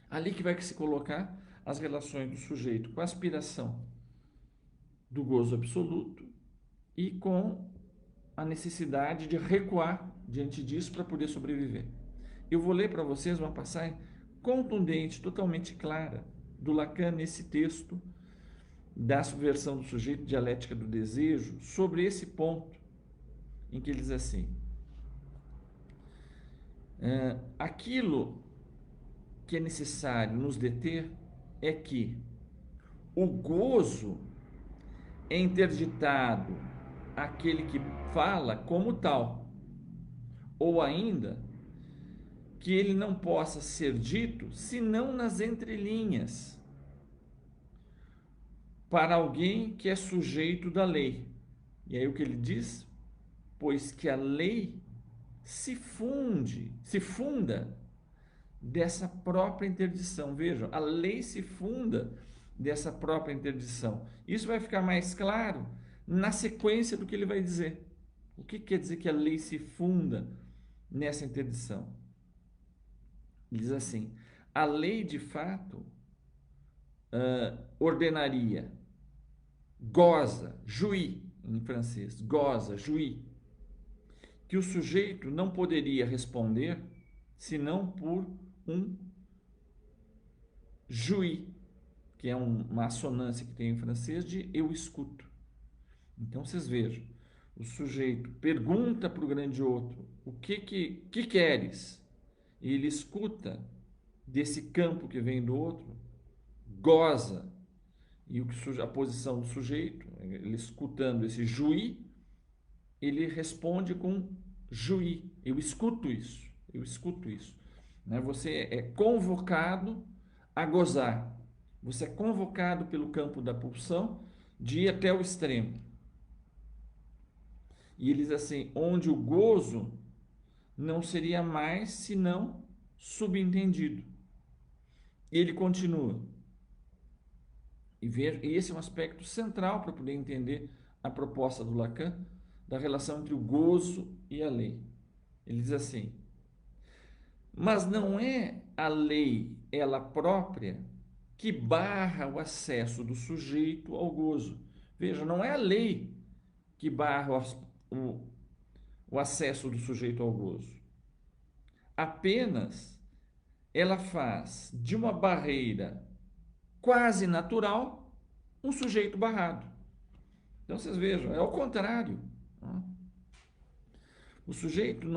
ali que vai se colocar as relações do sujeito com a aspiração do gozo absoluto e com a necessidade de recuar diante disso para poder sobreviver. Eu vou ler para vocês uma passagem contundente, totalmente clara, do Lacan nesse texto da subversão do sujeito, dialética do desejo, sobre esse ponto, em que ele diz assim: aquilo que é necessário nos deter é que o gozo é interditado àquele que fala como tal, ou ainda que ele não possa ser dito senão nas entrelinhas, para alguém que é sujeito da lei. E aí o que ele diz? Pois que a lei se funda dessa própria interdição. Vejam, a lei se funda dessa própria interdição. Isso vai ficar mais claro na sequência do que ele vai dizer. O que quer dizer que a lei se funda nessa interdição? Ele diz assim: a lei de fato ordenaria, goza, jouit, em francês, goza, jouit, que o sujeito não poderia responder senão por um jouit, que é uma assonância que tem em francês de eu escuto. Então vocês vejam, o sujeito pergunta para o grande outro: o que queres? E ele escuta desse campo que vem do outro, goza. E a posição do sujeito, ele escutando esse jouit, ele responde com jouit. Eu escuto isso, eu escuto isso. Você é convocado a gozar. Você é convocado pelo campo da pulsão de ir até o extremo. E ele diz assim: onde o gozo não seria mais senão subentendido. E ele continua. E esse é um aspecto central para poder entender a proposta do Lacan da relação entre o gozo e a lei. Ele diz assim: mas não é a lei ela própria que barra o acesso do sujeito ao gozo. Veja, não é a lei que barra o acesso do sujeito ao gozo. Apenas ela faz de uma barreira quase natural um sujeito barrado. Então vocês vejam, é o contrário. O sujeito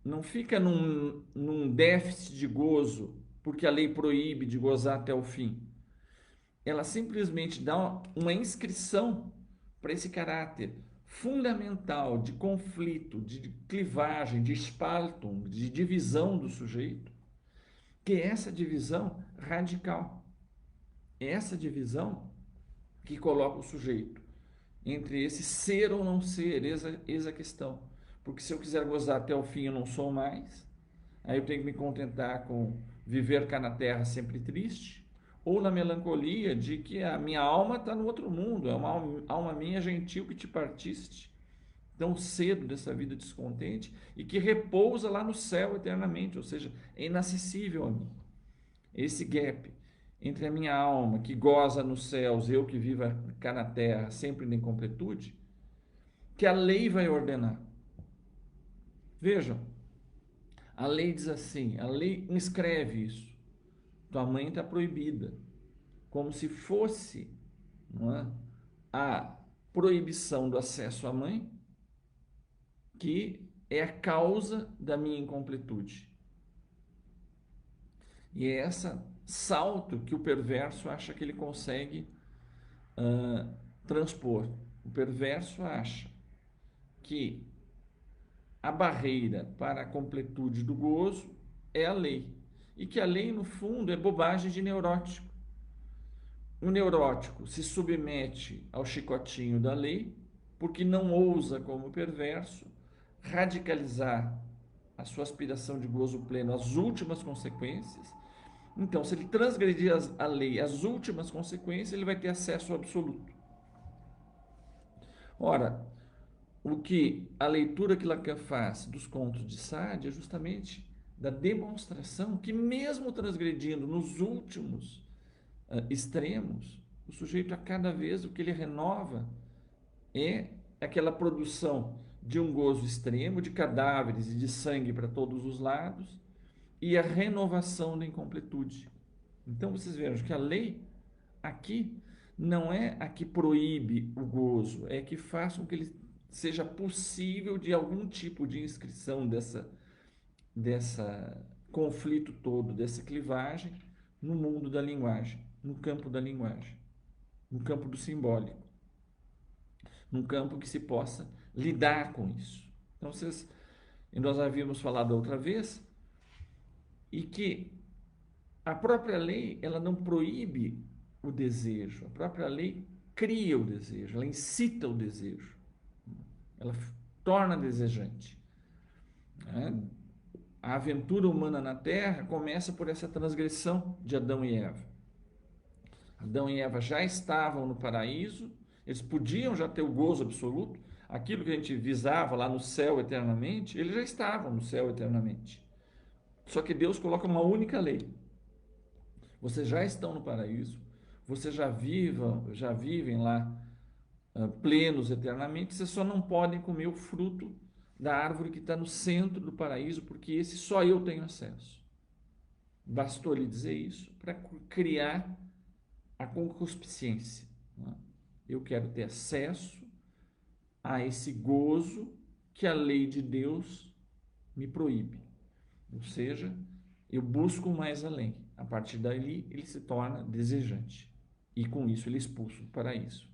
não fica num déficit de gozo porque a lei proíbe de gozar até o fim. Ela simplesmente dá uma inscrição para esse caráter fundamental de conflito, de clivagem, de spaltung, de divisão do sujeito, que é essa divisão radical. É essa divisão que coloca o sujeito entre esse ser ou não ser, eis a questão. Porque se eu quiser gozar até o fim, eu não sou mais, aí eu tenho que me contentar com viver cá na terra sempre triste, ou na melancolia de que a minha alma está no outro mundo, é uma alma minha gentil que te partiste tão cedo dessa vida descontente e que repousa lá no céu eternamente, ou seja, é inacessível a mim. Esse gap entre a minha alma que goza nos céus, eu que vivo cá na terra sempre na incompletude, que a lei vai ordenar. Vejam, a lei diz assim, a lei inscreve isso. Tua mãe está proibida, como se fosse, não é, a proibição do acesso à mãe, que é a causa da minha incompletude. E é esse salto que o perverso acha que ele consegue transpor. O perverso acha que a barreira para a completude do gozo é a lei. E que a lei, no fundo, é bobagem de neurótico. O neurótico se submete ao chicotinho da lei porque não ousa, como perverso, radicalizar a sua aspiração de gozo pleno às últimas consequências. Então, se ele transgredir a lei às últimas consequências, ele vai ter acesso ao absoluto. Ora, o que a leitura que Lacan faz dos contos de Sade é justamente da demonstração que, mesmo transgredindo nos últimos extremos, o sujeito, a cada vez, o que ele renova é aquela produção de um gozo extremo, de cadáveres e de sangue para todos os lados, e a renovação da incompletude. Então vocês vejam que a lei aqui não é a que proíbe o gozo, é que faz com que ele seja possível de algum tipo de inscrição dessa conflito todo, dessa clivagem no mundo da linguagem, no campo da linguagem, no campo do simbólico, num campo que se possa lidar com isso. Então, nós havíamos falado outra vez, e que a própria lei, ela não proíbe o desejo, a própria lei cria o desejo, ela incita o desejo, ela torna desejante. A aventura humana na Terra começa por essa transgressão de Adão e Eva. Adão e Eva já estavam no paraíso, eles podiam já ter o gozo absoluto, aquilo que a gente visava lá no céu eternamente, eles já estavam no céu eternamente. Só que Deus coloca uma única lei. Vocês já estão no paraíso, vocês já vivem lá plenos eternamente, vocês só não podem comer o fruto da árvore que está no centro do paraíso, porque esse só eu tenho acesso. Bastou lhe dizer isso para criar a concupiscência. Eu quero ter acesso a esse gozo que a lei de Deus me proíbe. Ou seja, eu busco mais além. A partir dali, ele se torna desejante. E com isso, ele é expulso do paraíso.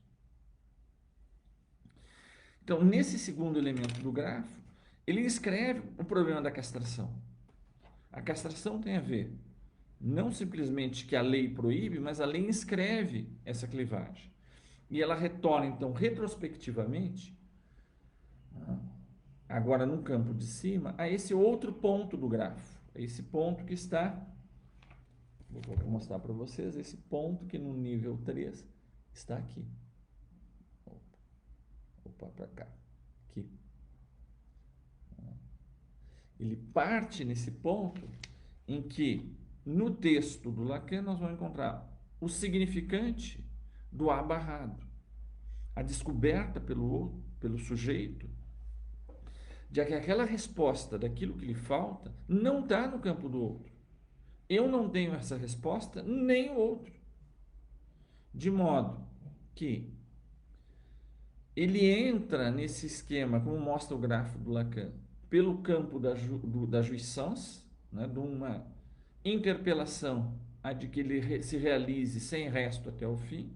Então, nesse segundo elemento do grafo, ele escreve o problema da castração. A castração tem a ver não simplesmente que a lei proíbe, mas a lei inscreve essa clivagem. E ela retorna, então, retrospectivamente, agora no campo de cima, a esse outro ponto do grafo. Esse ponto que está, vou mostrar para vocês, esse ponto que no nível 3 está aqui. Opa, para cá. Aqui. Ele parte nesse ponto em que, no texto do Lacan, nós vamos encontrar o significante do A barrado. A descoberta pelo sujeito de que aquela resposta daquilo que lhe falta não está no campo do outro. Eu não tenho essa resposta, nem o outro. De modo que ele entra nesse esquema, como mostra o gráfico do Lacan, pelo campo da jouissance, né, de uma interpelação a de que ele se realize sem resto até o fim,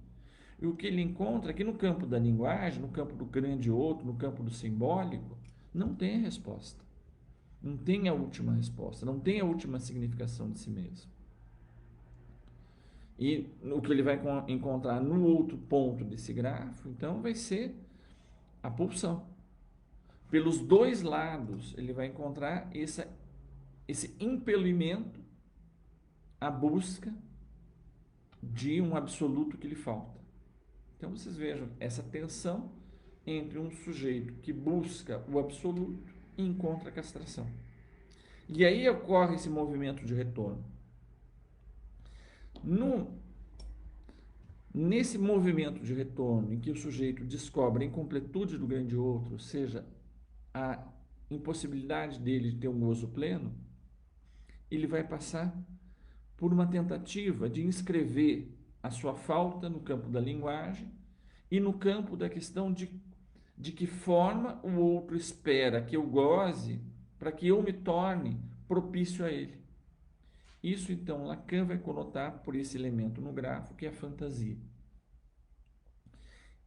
e o que ele encontra aqui no campo da linguagem, no campo do grande outro, no campo do simbólico, não tem a resposta. Não tem a última resposta, não tem a última significação de si mesmo. E o que ele vai encontrar no outro ponto desse grafo, então, vai ser a pulsão. Pelos dois lados, ele vai encontrar esse impelimento à busca de um absoluto que lhe falta. Então, vocês vejam essa tensão entre um sujeito que busca o absoluto e encontra a castração. E aí ocorre esse movimento de retorno. Nesse movimento de retorno, em que o sujeito descobre a incompletude do grande outro, ou seja, a impossibilidade dele de ter um gozo pleno, ele vai passar por uma tentativa de inscrever a sua falta no campo da linguagem e no campo da questão de que forma o outro espera que eu goze para que eu me torne propício a ele. Isso, então, Lacan vai conotar por esse elemento no grafo, que é a fantasia.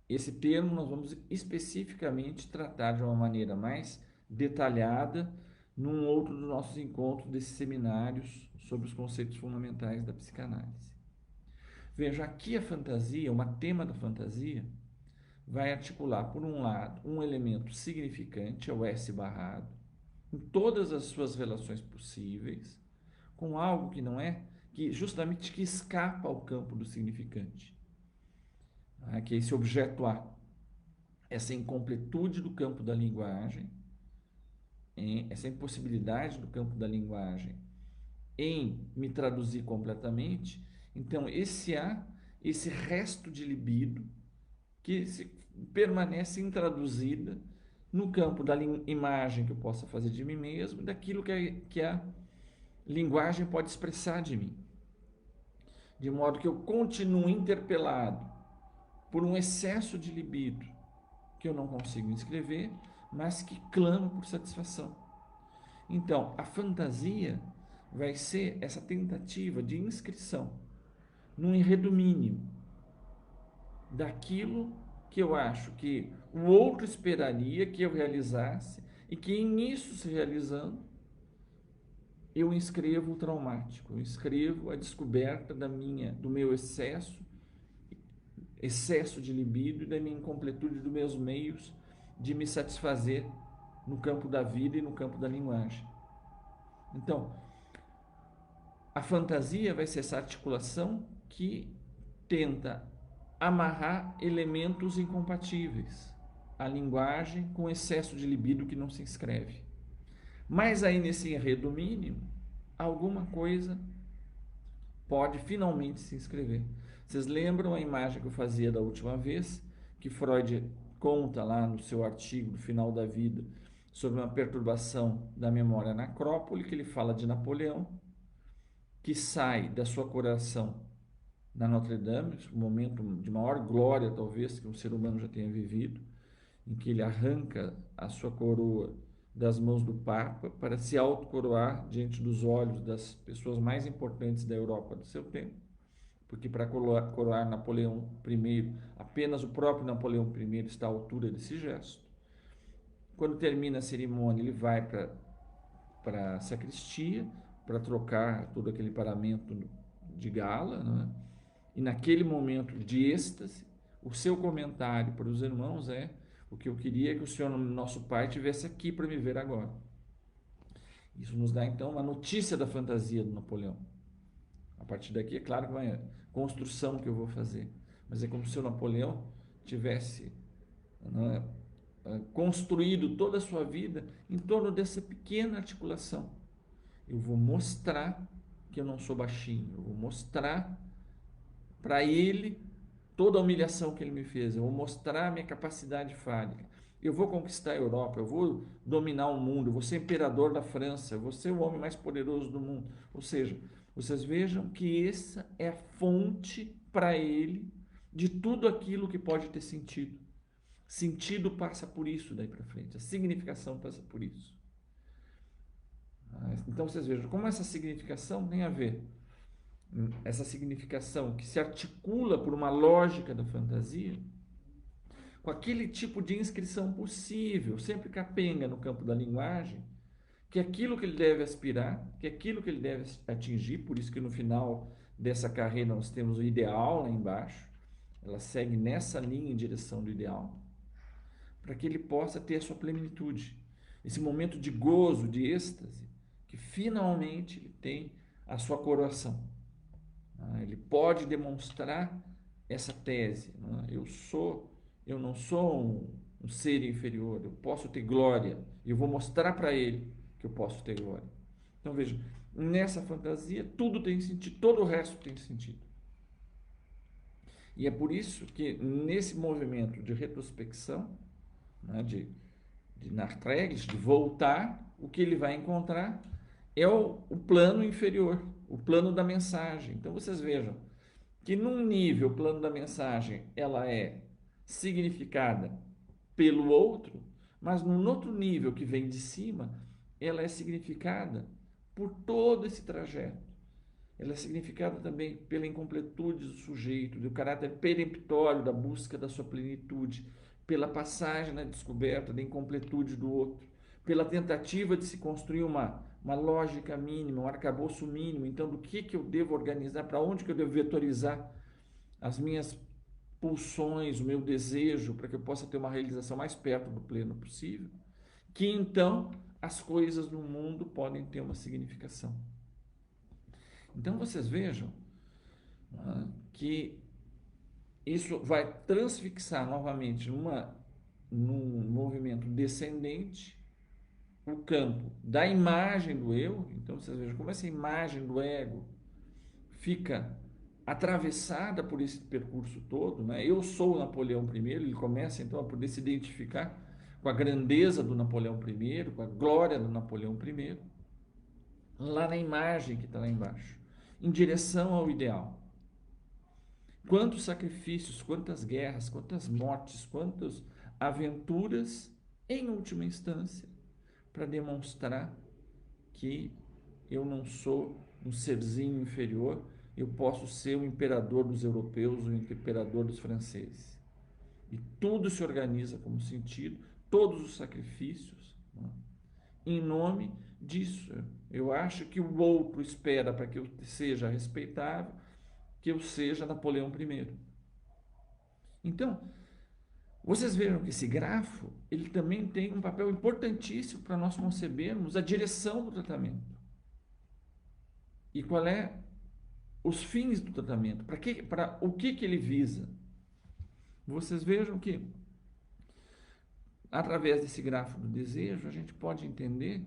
Esse termo nós vamos especificamente tratar de uma maneira mais detalhada num outro dos nossos encontros desses seminários sobre os conceitos fundamentais da psicanálise. Veja, aqui a fantasia, uma tema da fantasia, vai articular, por um lado, um elemento significante, é o S barrado, em todas as suas relações possíveis, com algo que não é, que justamente que escapa ao campo do significante, que é esse objeto A. essa incompletude do campo da linguagem, essa impossibilidade do campo da linguagem em me traduzir completamente. Então, esse resto de libido que permanece intraduzida no campo da imagem que eu possa fazer de mim mesmo, daquilo que a linguagem pode expressar de mim. De modo que eu continuo interpelado por um excesso de libido que eu não consigo escrever, mas que clama por satisfação. Então, a fantasia vai ser essa tentativa de inscrição num enredo mínimo daquilo que eu acho que o outro esperaria que eu realizasse e que nisso se realizando eu inscrevo o traumático, eu inscrevo a descoberta do meu excesso de libido e da minha incompletude dos meus meios de me satisfazer no campo da vida e no campo da linguagem. Então, a fantasia vai ser essa articulação que tenta amarrar elementos incompatíveis, a linguagem com excesso de libido que não se inscreve. Mas aí nesse enredo mínimo, alguma coisa pode finalmente se inscrever. Vocês lembram a imagem que eu fazia da última vez, que Freud conta lá no seu artigo do final da vida sobre uma perturbação da memória na acrópole, que ele fala de Napoleão, que sai da sua coração na Notre Dame, um momento de maior glória talvez que um ser humano já tenha vivido, em que ele arranca a sua coroa das mãos do Papa para se autocoroar diante dos olhos das pessoas mais importantes da Europa do seu tempo, porque para coroar Napoleão I, apenas o próprio Napoleão I está à altura desse gesto. Quando termina a cerimônia, ele vai para a sacristia para trocar todo aquele paramento de gala, né? E naquele momento de êxtase, o seu comentário para os irmãos é: o que eu queria é que o Senhor, nosso Pai, estivesse aqui para me ver agora. Isso nos dá, então, uma notícia da fantasia do Napoleão. A partir daqui, é claro que vai a construção que eu vou fazer. Mas é como se o Napoleão tivesse, né, construído toda a sua vida em torno dessa pequena articulação. Eu vou mostrar que eu não sou baixinho. Eu vou mostrar para ele toda a humilhação que ele me fez. Eu vou mostrar a minha capacidade fálica. Eu vou conquistar a Europa, eu vou dominar o mundo, eu vou ser imperador da França, eu vou ser o homem mais poderoso do mundo. Ou seja, vocês vejam que essa é a fonte para ele de tudo aquilo que pode ter sentido. Sentido passa por isso daí para frente, a significação passa por isso. Então vocês vejam como essa significação tem a ver, essa significação que se articula por uma lógica da fantasia, com aquele tipo de inscrição possível, sempre capenga no campo da linguagem, que é aquilo que ele deve aspirar, que é aquilo que ele deve atingir, por isso que no final dessa carreira nós temos o ideal lá embaixo, ela segue nessa linha em direção do ideal, para que ele possa ter a sua plenitude, esse momento de gozo, de êxtase, que finalmente ele tem a sua coroação. Ele pode demonstrar essa tese, eu não sou um ser inferior, eu posso ter glória, e eu vou mostrar para ele que eu posso ter glória. Então veja, nessa fantasia tudo tem sentido, todo o resto tem sentido. E é por isso que nesse movimento de retrospecção, né, de Nartreglis, de voltar, o que ele vai encontrar é o plano inferior, o plano da mensagem. Então vocês vejam que num nível, o plano da mensagem, ela é significada pelo outro, mas num outro nível que vem de cima, ela é significada por todo esse trajeto. Ela é significada também pela incompletude do sujeito, do caráter peremptório da busca da sua plenitude, pela passagem na descoberta da incompletude do outro, pela tentativa de se construir uma lógica mínima, um arcabouço mínimo, então do que eu devo organizar, para onde que eu devo vetorizar as minhas pulsões, o meu desejo, para que eu possa ter uma realização mais perto do pleno possível, que então as coisas no mundo podem ter uma significação. Então vocês vejam, né, que isso vai transfixar novamente numa num movimento descendente, o campo da imagem do eu. Então vocês vejam como essa imagem do ego fica atravessada por esse percurso todo, né? Eu sou o Napoleão I, ele começa então a poder se identificar com a grandeza do Napoleão I, com a glória do Napoleão I, lá na imagem que está lá embaixo, em direção ao ideal. Quantos sacrifícios, quantas guerras, quantas mortes, quantas aventuras, em última instância, para demonstrar que eu não sou um serzinho inferior, eu posso ser o imperador dos europeus, o imperador dos franceses. E tudo se organiza como sentido, todos os sacrifícios, né, em nome disso. Eu acho que o outro espera para que eu seja respeitável, que eu seja Napoleão I. Então, vocês vejam que esse grafo, ele também tem um papel importantíssimo para nós concebermos a direção do tratamento. E qual é os fins do tratamento? Para o que ele visa? Vocês vejam que, através desse grafo do desejo, a gente pode entender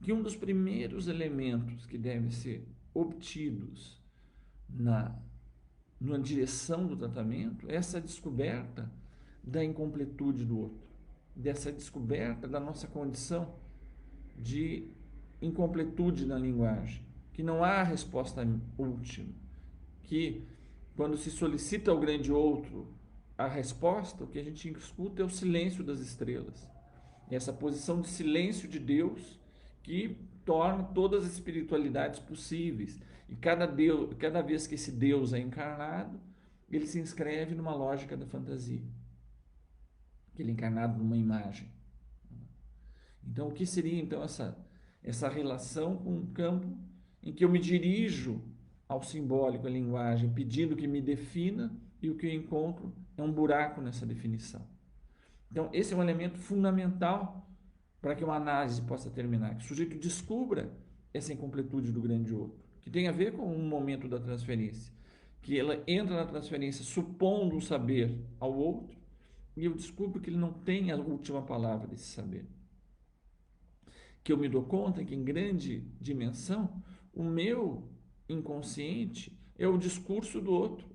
que um dos primeiros elementos que devem ser obtidos na direção do tratamento é essa descoberta da incompletude do outro, dessa descoberta da nossa condição de incompletude na linguagem, que não há resposta última, que quando se solicita ao grande outro a resposta, o que a gente escuta é o silêncio das estrelas. E essa posição de silêncio de Deus que torna todas as espiritualidades possíveis. E cada vez que esse Deus é encarnado, ele se inscreve numa lógica da fantasia. Ele é encarnado numa imagem. Então, o que seria então essa relação com um campo em que eu me dirijo ao simbólico, à linguagem, pedindo que me defina, e o que eu encontro é um buraco nessa definição. Então, esse é um elemento fundamental para que uma análise possa terminar, que o sujeito descubra essa incompletude do grande outro, que tem a ver com um momento da transferência, que ela entra na transferência supondo um saber ao outro, e eu descubro que ele não tem a última palavra desse saber. Que eu me dou conta que, em grande dimensão, o meu inconsciente é o discurso do outro.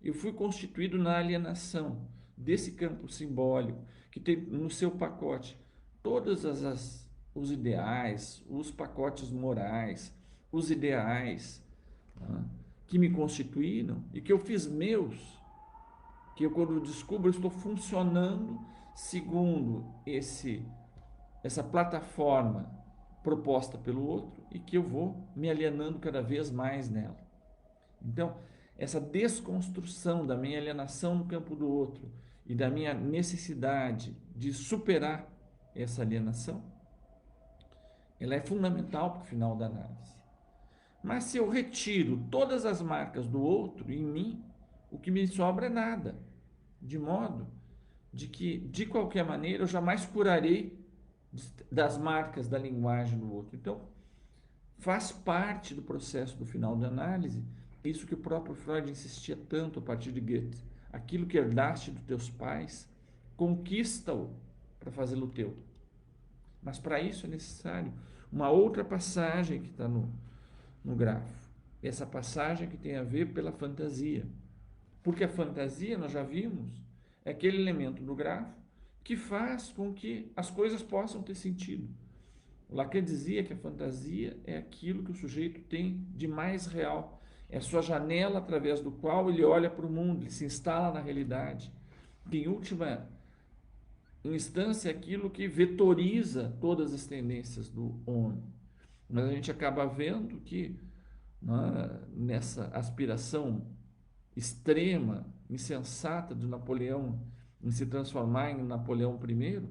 Eu fui constituído na alienação desse campo simbólico, que tem no seu pacote todos os ideais, os pacotes morais, os ideais, tá, que me constituíram e que eu fiz meus, que eu, quando descubro, eu estou funcionando segundo essa plataforma proposta pelo outro e que eu vou me alienando cada vez mais nela. Então, essa desconstrução da minha alienação no campo do outro e da minha necessidade de superar essa alienação, ela é fundamental para o final da análise. Mas se eu retiro todas as marcas do outro em mim, o que me sobra é nada. De modo de que, de qualquer maneira, eu jamais curarei das marcas da linguagem do outro. Então, faz parte do processo do final da análise isso que o próprio Freud insistia tanto a partir de Goethe. Aquilo que herdaste dos teus pais, conquista-o para fazê-lo teu. Mas para isso é necessário uma outra passagem que está no grafo. Essa passagem que tem a ver pela fantasia. Porque a fantasia, nós já vimos, é aquele elemento do grafo que faz com que as coisas possam ter sentido. O Lacan dizia que a fantasia é aquilo que o sujeito tem de mais real. É a sua janela através do qual ele olha para o mundo, ele se instala na realidade. Em última instância, é aquilo que vetoriza todas as tendências do homem. Mas a gente acaba vendo que, nessa aspiração extrema, insensata do Napoleão em se transformar em Napoleão I,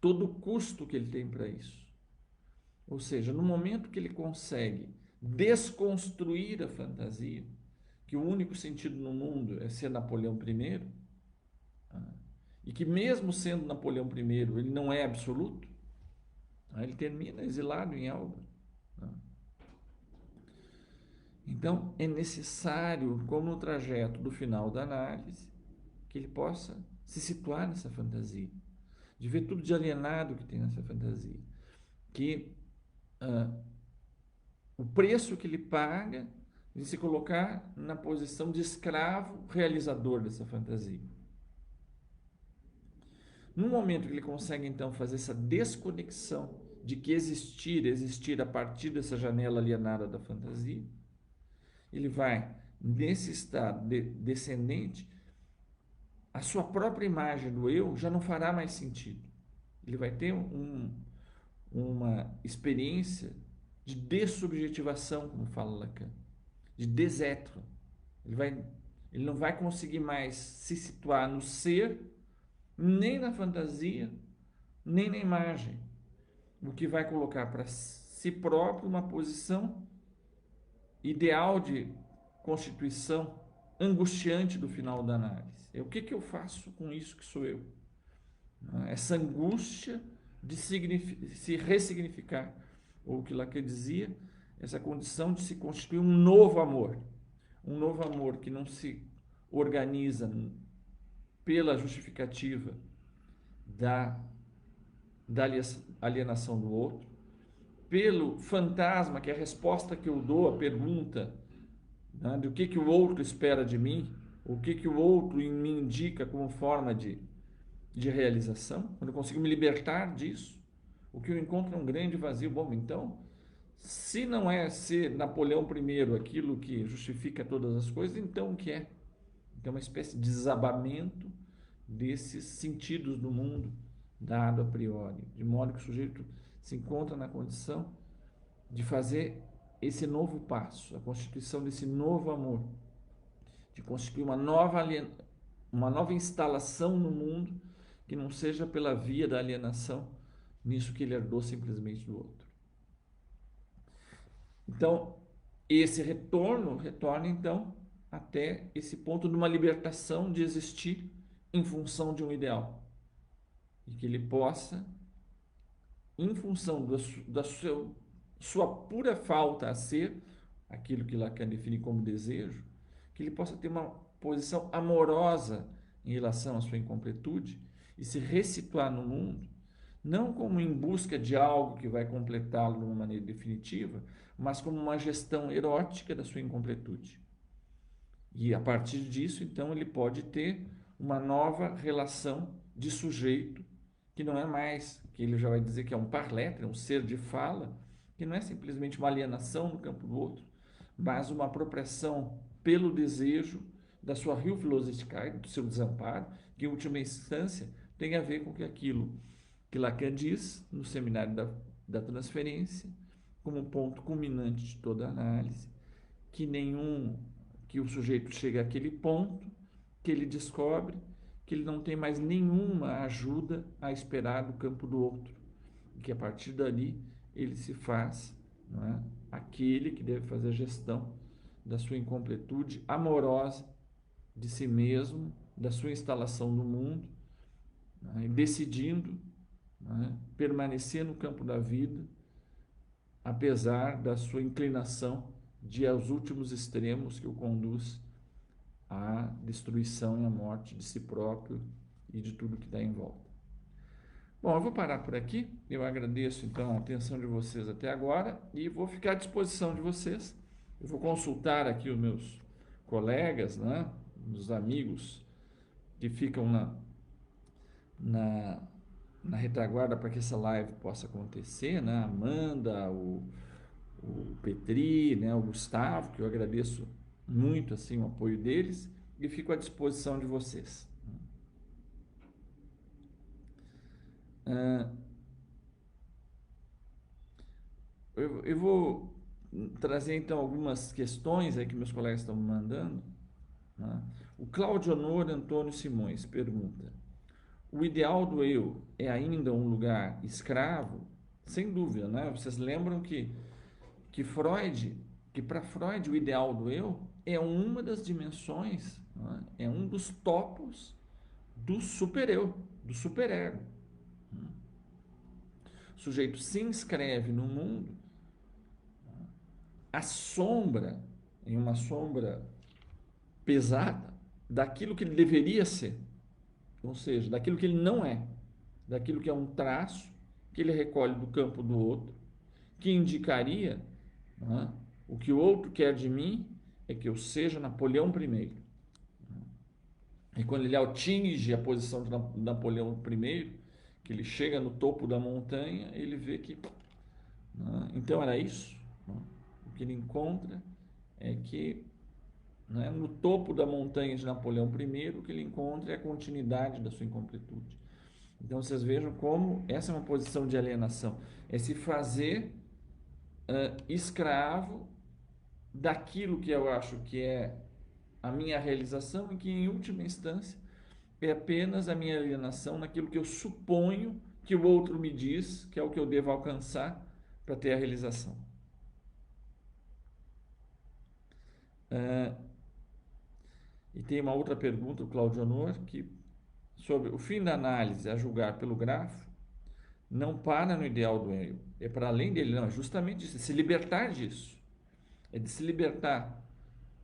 todo o custo que ele tem para isso. Ou seja, no momento que ele consegue desconstruir a fantasia, que o único sentido no mundo é ser Napoleão I, e que mesmo sendo Napoleão I, ele não é absoluto, ele termina exilado em Elba. Então, é necessário, como no trajeto do final da análise, que ele possa se situar nessa fantasia, de ver tudo de alienado que tem nessa fantasia, que o preço que ele paga de se colocar na posição de escravo realizador dessa fantasia. No momento que ele consegue, então, fazer essa desconexão de que existir a partir dessa janela alienada da fantasia, ele vai, nesse estado descendente, a sua própria imagem do eu já não fará mais sentido. Ele vai ter uma experiência de dessubjetivação, como fala Lacan, de desétron. Ele não vai conseguir mais se situar no ser, nem na fantasia, nem na imagem, o que vai colocar para si próprio uma posição ideal de constituição angustiante do final da análise. O que eu faço com isso que sou eu? Essa angústia de se ressignificar, ou o que Lacan dizia, essa condição de se constituir um novo amor que não se organiza pela justificativa da alienação do outro, pelo fantasma, que é a resposta que eu dou à pergunta, né, do que o outro espera de mim, o que o outro me indica como forma de realização. Quando eu consigo me libertar disso, o que eu encontro é um grande vazio. Bom, então, se não é ser Napoleão I aquilo que justifica todas as coisas, então o que é? Então, uma espécie de desabamento desses sentidos do mundo dado a priori, de modo que o sujeito se encontra na condição de fazer esse novo passo, a constituição desse novo amor, de constituir uma nova instalação no mundo que não seja pela via da alienação, nisso que ele herdou simplesmente do outro. Então, esse retorna então até esse ponto de uma libertação de existir em função de um ideal. E que ele possa, em função da sua pura falta a ser, aquilo que Lacan define como desejo, que ele possa ter uma posição amorosa em relação à sua incompletude e se ressituar no mundo, não como em busca de algo que vai completá-lo de uma maneira definitiva, mas como uma gestão erótica da sua incompletude. E a partir disso, então, ele pode ter uma nova relação de sujeito, que não é mais, que ele já vai dizer que é um parletre, um ser de fala, que não é simplesmente uma alienação no campo do outro, mas uma apropriação pelo desejo da sua Hilflosigkeit, do seu desamparo, que em última instância tem a ver com aquilo que Lacan diz no seminário da transferência, como ponto culminante de toda a análise, que o sujeito chega àquele ponto que ele descobre que ele não tem mais nenhuma ajuda a esperar do campo do outro, e que a partir dali ele se faz, não é, aquele que deve fazer a gestão da sua incompletude amorosa de si mesmo, da sua instalação no mundo, né, decidindo, né, permanecer no campo da vida, apesar da sua inclinação de ir aos últimos extremos que o conduz à destruição e à morte de si próprio e de tudo que dá em volta. Bom, eu vou parar por aqui. Eu agradeço, então, a atenção de vocês até agora e vou ficar à disposição de vocês. Eu vou consultar aqui os meus colegas, né, os amigos que ficam na retaguarda para que essa live possa acontecer, né? A Amanda, o Petri, né? O Gustavo, que eu agradeço muito assim o apoio deles e fico à disposição de vocês. Eu vou trazer então algumas questões aí que meus colegas estão me mandando, né? O Cláudio Honor Antônio Simões pergunta: o ideal do eu é ainda um lugar escravo? Sem dúvida, né? Vocês lembram que para Freud o ideal do eu é uma das dimensões, né? É um dos topos do super-eu, do superego. O sujeito se inscreve no mundo, a sombra, em uma sombra pesada, daquilo que ele deveria ser. ou seja, daquilo que ele não é, daquilo que é um traço que ele recolhe do campo do outro, que indicaria, né, o que o outro quer de mim é que eu seja Napoleão I. E quando ele atinge a posição de Napoleão I, que ele chega no topo da montanha, ele vê que, né, então era isso, né, o que ele encontra é que, né, no topo da montanha de Napoleão I, o que ele encontra é a continuidade da sua incompletude. Então vocês vejam como essa é uma posição de alienação, é se fazer escravo daquilo que eu acho que é a minha realização e que em última instância é apenas a minha alienação naquilo que eu suponho que o outro me diz que é o que eu devo alcançar para ter a realização. E tem uma outra pergunta do Claudio Honor, que sobre o fim da análise a julgar pelo grafo, não para no ideal do eu, é para além dele, não, é justamente isso, é se libertar disso, é de se libertar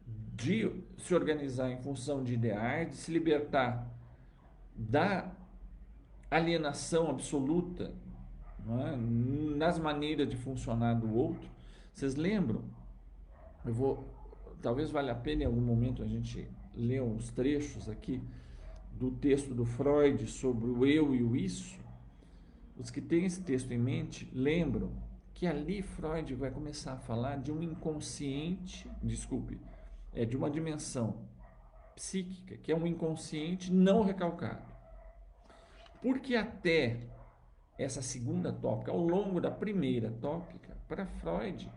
de se organizar em função de ideais, de se libertar da alienação absoluta, não é, nas maneiras de funcionar do outro. Vocês lembram? Talvez valha a pena em algum momento a gente ler uns trechos aqui do texto do Freud sobre o eu e o isso. Os que têm esse texto em mente lembram que ali Freud vai começar a falar de um inconsciente, de uma dimensão psíquica, que é um inconsciente não recalcado. Porque até essa segunda tópica, ao longo da primeira tópica, para Freud,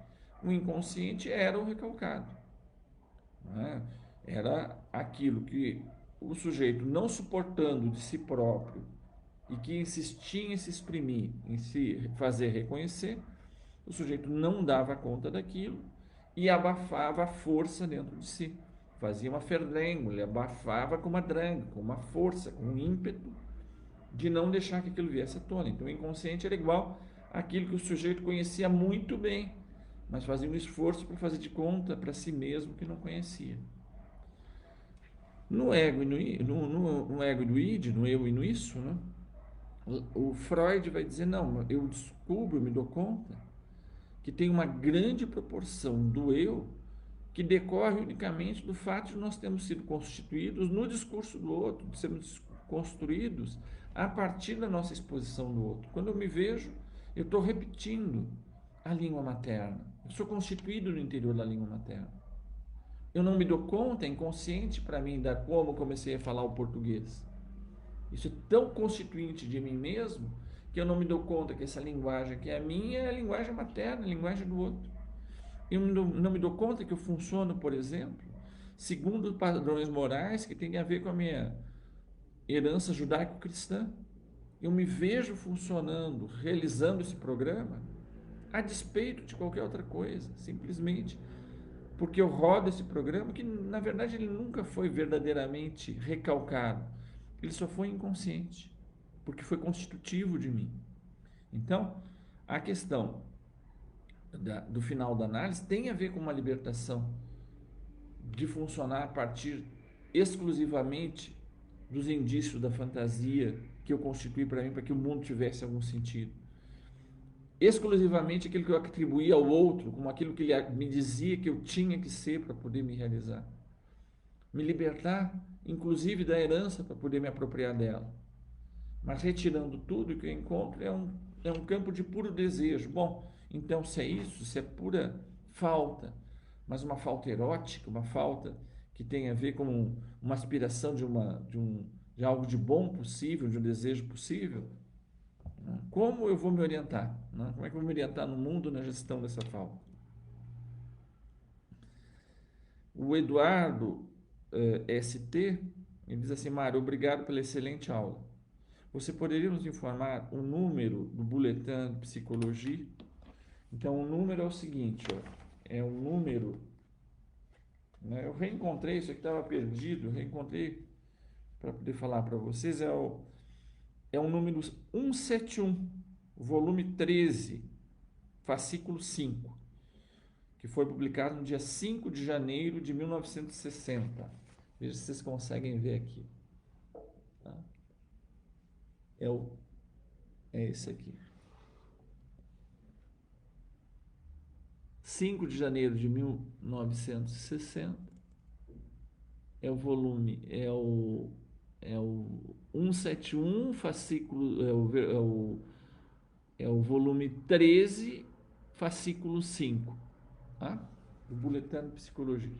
o inconsciente era o recalcado. Né? Era aquilo que o sujeito, não suportando de si próprio e que insistia em se exprimir, em se fazer reconhecer, o sujeito não dava conta daquilo e abafava a força dentro de si. Fazia uma ferdengo, ele abafava com uma drang, com uma força, com um ímpeto de não deixar que aquilo viesse à tona. Então o inconsciente era igual àquilo que o sujeito conhecia muito bem, mas fazia um esforço para fazer de conta para si mesmo que não conhecia. No ego e no ego e no id, no eu e no isso, né? O Freud vai dizer, não, eu descubro, me dou conta que tem uma grande proporção do eu que decorre unicamente do fato de nós termos sido constituídos no discurso do outro, de sermos construídos a partir da nossa exposição do outro. Quando eu me vejo, eu estou repetindo a língua materna. Eu sou constituído no interior da língua materna. Eu não me dou conta, é inconsciente para mim, da como comecei a falar o português. Isso é tão constituinte de mim mesmo que eu não me dou conta que essa linguagem que é a minha é a linguagem materna, a linguagem do outro. Eu não me dou conta que eu funciono, por exemplo, segundo padrões morais que têm a ver com a minha herança judaico-cristã. Eu me vejo funcionando, realizando esse programa, a despeito de qualquer outra coisa, simplesmente porque eu rodo esse programa que, na verdade, ele nunca foi verdadeiramente recalcado. Ele só foi inconsciente, porque foi constitutivo de mim. Então, a questão do final da análise tem a ver com uma libertação de funcionar a partir exclusivamente dos indícios da fantasia que eu constituí para mim, para que o mundo tivesse algum sentido. Exclusivamente aquilo que eu atribuía ao outro, como aquilo que ele me dizia que eu tinha que ser para poder me realizar. Me libertar, inclusive, da herança para poder me apropriar dela. Mas retirando tudo, o que eu encontro é um campo de puro desejo. Bom, então se é isso, se é pura falta, mas uma falta erótica, uma falta que tem a ver com uma aspiração de algo de bom possível, de um desejo possível, né? Como eu vou me orientar? Né? Como é que eu vou me orientar no mundo na gestão dessa falta? O Eduardo ST, ele diz assim, Mário, obrigado pela excelente aula. Você poderia nos informar o número do Bulletin de Psicologia? Então, o número é o seguinte, ó, é um número, né, eu reencontrei, isso aqui estava perdido, eu reencontrei para poder falar para vocês, é um número 171, volume 13, fascículo 5, que foi publicado no dia 5 de janeiro de 1960. Veja se vocês conseguem ver aqui. Tá? é esse aqui. 5 de janeiro de 1960, é o volume, é o 171, fascículo, é o volume 13, fascículo 5, tá? Do Boletim de Psicologia.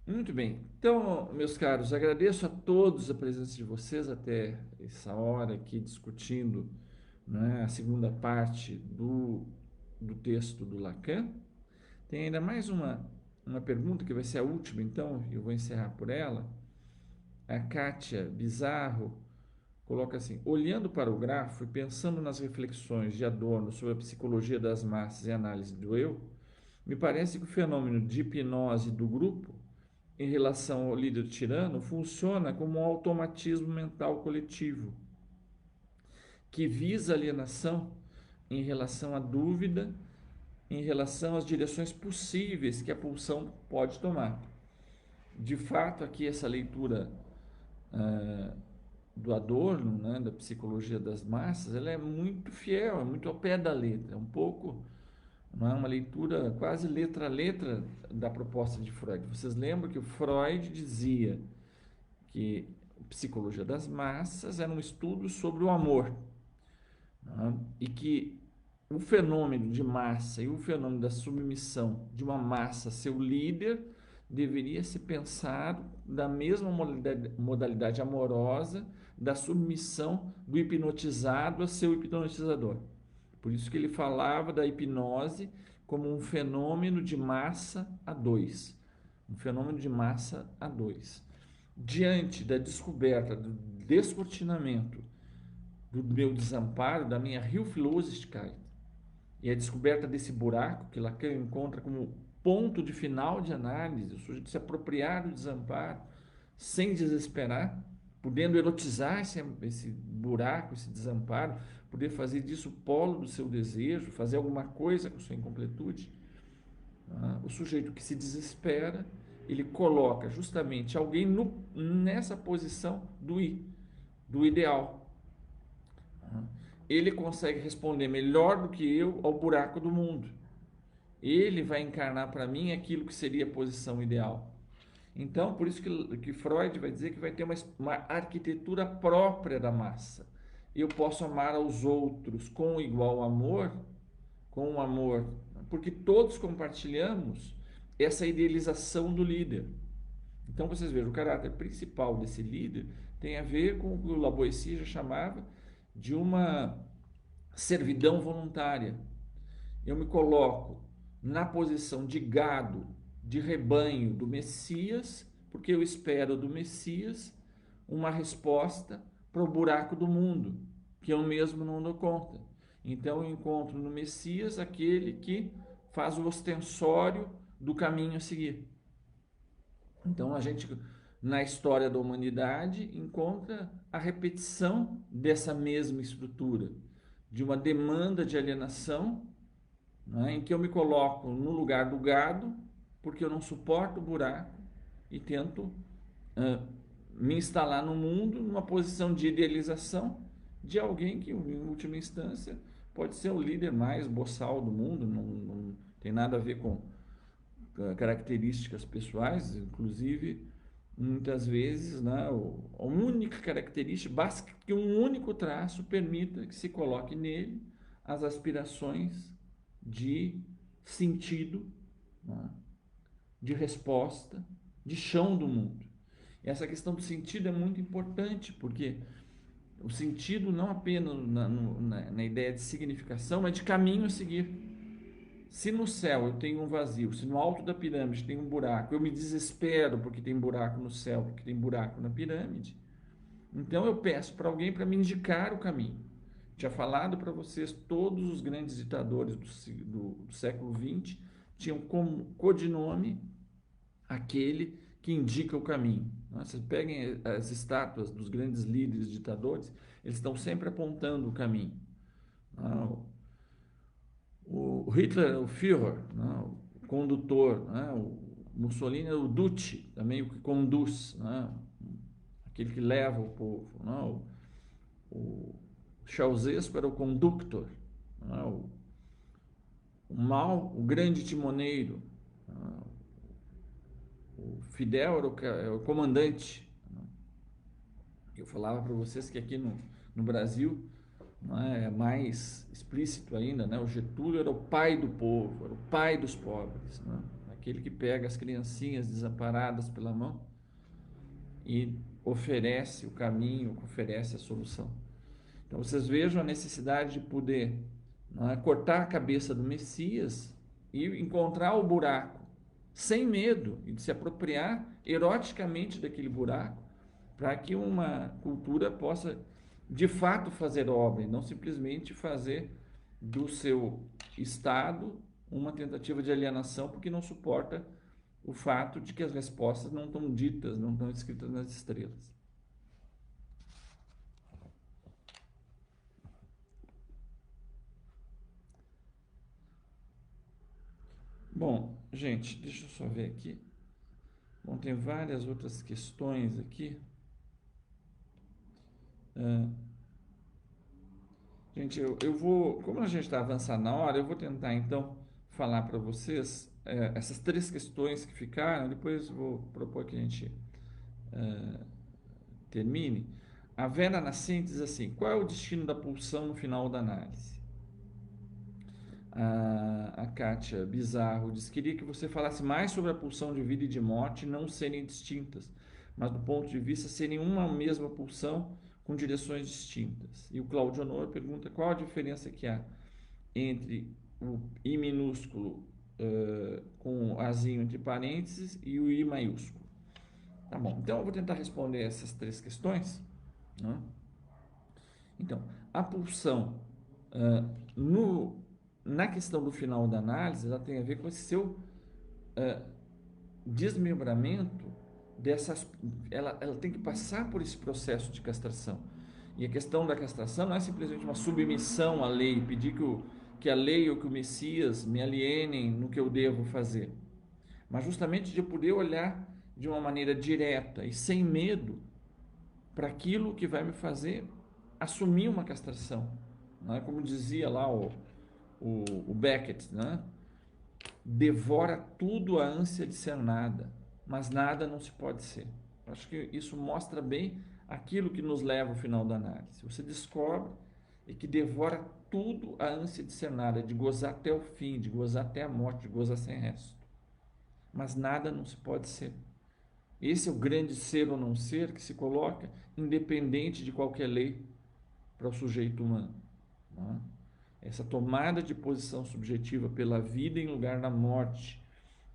Muito bem. Então, meus caros, agradeço a todos a presença de vocês até essa hora aqui discutindo, né, a segunda parte do texto do Lacan. Tem ainda mais uma pergunta que vai ser a última, então, eu vou encerrar por ela. A Kátia Bizarro coloca assim: olhando para o grafo e pensando nas reflexões de Adorno sobre a psicologia das massas e a análise do eu, me parece que o fenômeno de hipnose do grupo em relação ao líder tirano funciona como um automatismo mental coletivo que visa alienação em relação à dúvida, em relação às direções possíveis que a pulsão pode tomar. De fato, aqui essa leitura do Adorno, né, da psicologia das massas, ela é muito fiel, é muito ao pé da letra, é um pouco, não é, uma leitura quase letra a letra da proposta de Freud. Vocês lembram que o Freud dizia que a psicologia das massas era um estudo sobre o amor, né, e que o fenômeno de massa e o fenômeno da submissão de uma massa a seu líder deveria ser pensado da mesma modalidade amorosa da submissão do hipnotizado a seu hipnotizador. Por isso que ele falava da hipnose como um fenômeno de massa a dois. Um fenômeno de massa a dois. Diante da descoberta, do descortinamento do meu desamparo, da minha Hilflosigkeit, e a descoberta desse buraco que Lacan encontra como ponto de final de análise, o sujeito se apropriar do desamparo sem desesperar, podendo erotizar esse buraco, esse desamparo, poder fazer disso o polo do seu desejo, fazer alguma coisa com sua incompletude. O sujeito que se desespera, ele coloca justamente alguém nessa posição do ideal. Ele consegue responder melhor do que eu ao buraco do mundo. Ele vai encarnar para mim aquilo que seria a posição ideal. Então, por isso que Freud vai dizer que vai ter uma arquitetura própria da massa. Eu posso amar aos outros com igual amor, com um amor, porque todos compartilhamos essa idealização do líder. Então, vocês vejam, o caráter principal desse líder tem a ver com o que o Lavoisier já chamava de uma servidão voluntária. Eu me coloco na posição de gado, de rebanho do Messias, porque eu espero do Messias uma resposta para o buraco do mundo, que eu mesmo não dou conta. Então eu encontro no Messias aquele que faz o ostensório do caminho a seguir. Então a gente, na história da humanidade, encontra a repetição dessa mesma estrutura, de uma demanda de alienação, né, em que eu me coloco no lugar do gado, porque eu não suporto o buraco e tento me instalar no mundo numa posição de idealização de alguém que, em última instância, pode ser o líder mais boçal do mundo, não tem nada a ver com características pessoais, inclusive, muitas vezes, né, a única característica, basta que um único traço permita que se coloque nele as aspirações de sentido, né, de resposta, de chão do mundo. E essa questão do sentido é muito importante, porque o sentido não apenas na ideia de significação, mas de caminho a seguir. Se no céu eu tenho um vazio, se no alto da pirâmide tem um buraco, eu me desespero porque tem buraco no céu, porque tem buraco na pirâmide, então eu peço para alguém para me indicar o caminho. Tinha falado para vocês, todos os grandes ditadores do século XX tinham como codinome aquele que indica o caminho. Vocês peguem as estátuas dos grandes líderes ditadores, eles estão sempre apontando o caminho. O Hitler, o Führer, o condutor, Mussolini era o Duce, também o que conduz, né? Aquele que leva o povo. Né? O Ceausescu era o conductor, né? O Mao, o grande timoneiro. Né? O Fidel era o comandante. Né? Eu falava para vocês que aqui no Brasil, é mais explícito ainda, né? O Getúlio era o pai do povo, era o pai dos pobres, né? Aquele que pega as criancinhas desamparadas pela mão e oferece o caminho, oferece a solução. Então vocês vejam a necessidade de poder, cortar a cabeça do Messias e encontrar o buraco sem medo e de se apropriar eroticamente daquele buraco para que uma cultura possa de fato fazer obra e não simplesmente fazer do seu Estado uma tentativa de alienação porque não suporta o fato de que as respostas não estão ditas, não estão escritas nas estrelas. Bom, gente, deixa eu só ver aqui. Bom, tem várias outras questões aqui. Gente, eu vou, como a gente está avançando na hora, eu vou tentar então falar para vocês essas três questões que ficaram, depois vou propor que a gente termine. A Vera Nascente diz assim: qual é o destino da pulsão no final da análise? A Kátia Bizarro diz: queria que você falasse mais sobre a pulsão de vida e de morte não serem distintas, mas do ponto de vista serem uma mesma pulsão com direções distintas. E o Claudio Honor pergunta qual a diferença que há entre o I minúsculo com azinho entre parênteses e o I maiúsculo. Tá bom, então eu vou tentar responder essas três questões. Né? Então, a pulsão na questão do final da análise, ela tem a ver com esse seu desmembramento dessas. Ela tem que passar por esse processo de castração. E a questão da castração não é simplesmente uma submissão à lei, pedir que a lei ou que o Messias me alienem no que eu devo fazer, mas justamente de poder olhar de uma maneira direta e sem medo para aquilo que vai me fazer assumir uma castração. Não é? Como dizia lá o Beckett, né? Devora tudo a ânsia de ser nada, mas nada não se pode ser. Acho que isso mostra bem aquilo que nos leva ao final da análise. Você descobre e que devora tudo a ânsia de ser nada, de gozar até o fim, de gozar até a morte, de gozar sem resto. Mas nada não se pode ser. Esse é o grande ser ou não ser que se coloca independente de qualquer lei para o sujeito humano. Não é? Essa tomada de posição subjetiva pela vida em lugar da morte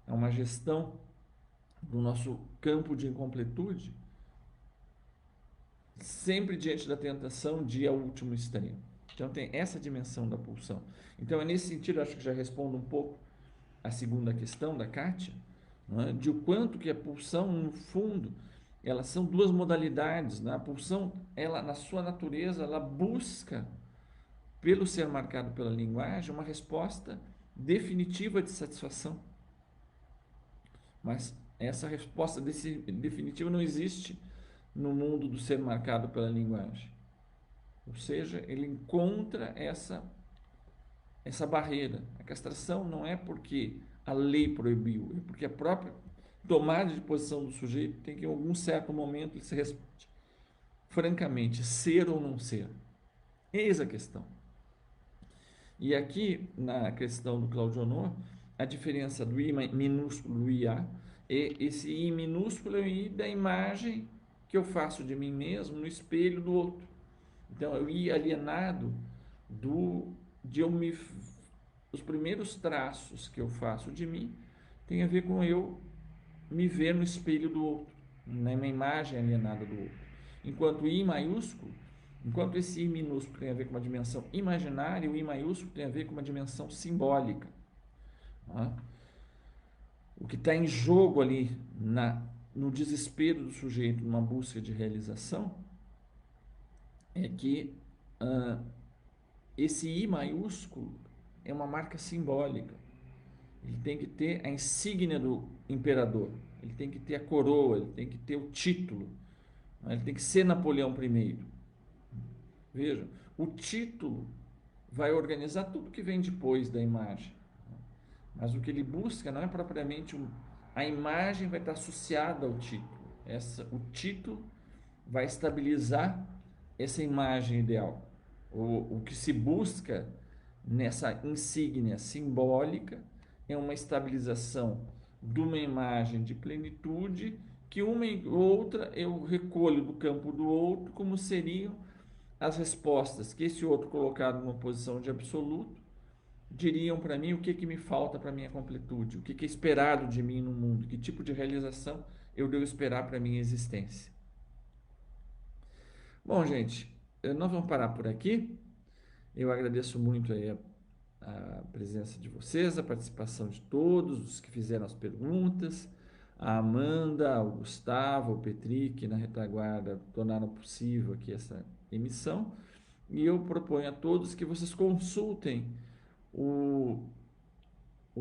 é uma gestão do nosso campo de incompletude, sempre diante da tentação de ir ao último extremo. Então tem essa dimensão da pulsão. Então é nesse sentido, acho que já respondo um pouco a segunda questão da Kátia, é? De o quanto que a pulsão, no fundo, elas são duas modalidades. Né? A pulsão, ela, na sua natureza, ela busca, pelo ser marcado pela linguagem, uma resposta definitiva de satisfação. Mas essa resposta definitiva não existe no mundo do ser marcado pela linguagem. Ou seja, ele encontra essa barreira. A castração não é porque a lei proibiu, é porque a própria tomada de posição do sujeito tem que, em algum certo momento, ele se responde francamente, ser ou não ser. Eis a questão. E aqui, na questão do Claudio Honor, a diferença do I minúsculo do IA, esse I minúsculo é o I da imagem que eu faço de mim mesmo no espelho do outro. Então, é o I alienado os primeiros traços que eu faço de mim tem a ver com eu me ver no espelho do outro, na imagem alienada do outro. Enquanto o I maiúsculo, enquanto esse I minúsculo tem a ver com uma dimensão imaginária, o I maiúsculo tem a ver com uma dimensão simbólica. Tá? O que está em jogo ali no desespero do sujeito, numa busca de realização, é que esse I maiúsculo é uma marca simbólica. ele tem que ter a insígnia do imperador, ele tem que ter a coroa, ele tem que ter o título, né? Ele tem que ser Napoleão I. Vejam, o título vai organizar tudo que vem depois da imagem. Mas o que ele busca não é propriamente a imagem vai estar associada ao título. O título vai estabilizar essa imagem ideal. O que se busca nessa insígnia simbólica é uma estabilização de uma imagem de plenitude que uma e outra eu recolho do campo do outro, como seriam as respostas que esse outro colocado numa posição de absoluto diriam para mim o que me falta para minha completude, o que é esperado de mim no mundo, que tipo de realização eu devo esperar para minha existência. Bom, gente, nós vamos parar por aqui. Eu agradeço muito aí a presença de vocês, a participação de todos os que fizeram as perguntas, a Amanda, o Gustavo, o Petri, que na retaguarda tornaram possível aqui essa emissão. E eu proponho a todos que vocês consultem o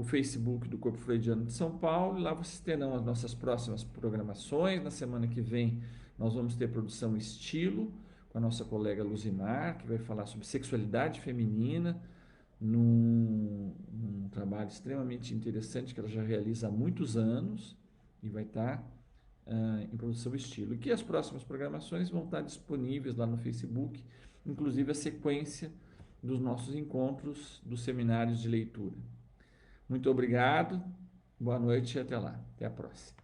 Facebook do Corpo Freudiano de São Paulo. Lá vocês terão as nossas próximas programações. Na semana que vem nós vamos ter produção Estilo com a nossa colega Luzimar, que vai falar sobre sexualidade feminina, num trabalho extremamente interessante que ela já realiza há muitos anos e vai estar em produção Estilo. E que as próximas programações vão estar disponíveis lá no Facebook, inclusive a sequência dos nossos encontros dos seminários de leitura. Muito obrigado, boa noite e até lá. Até a próxima.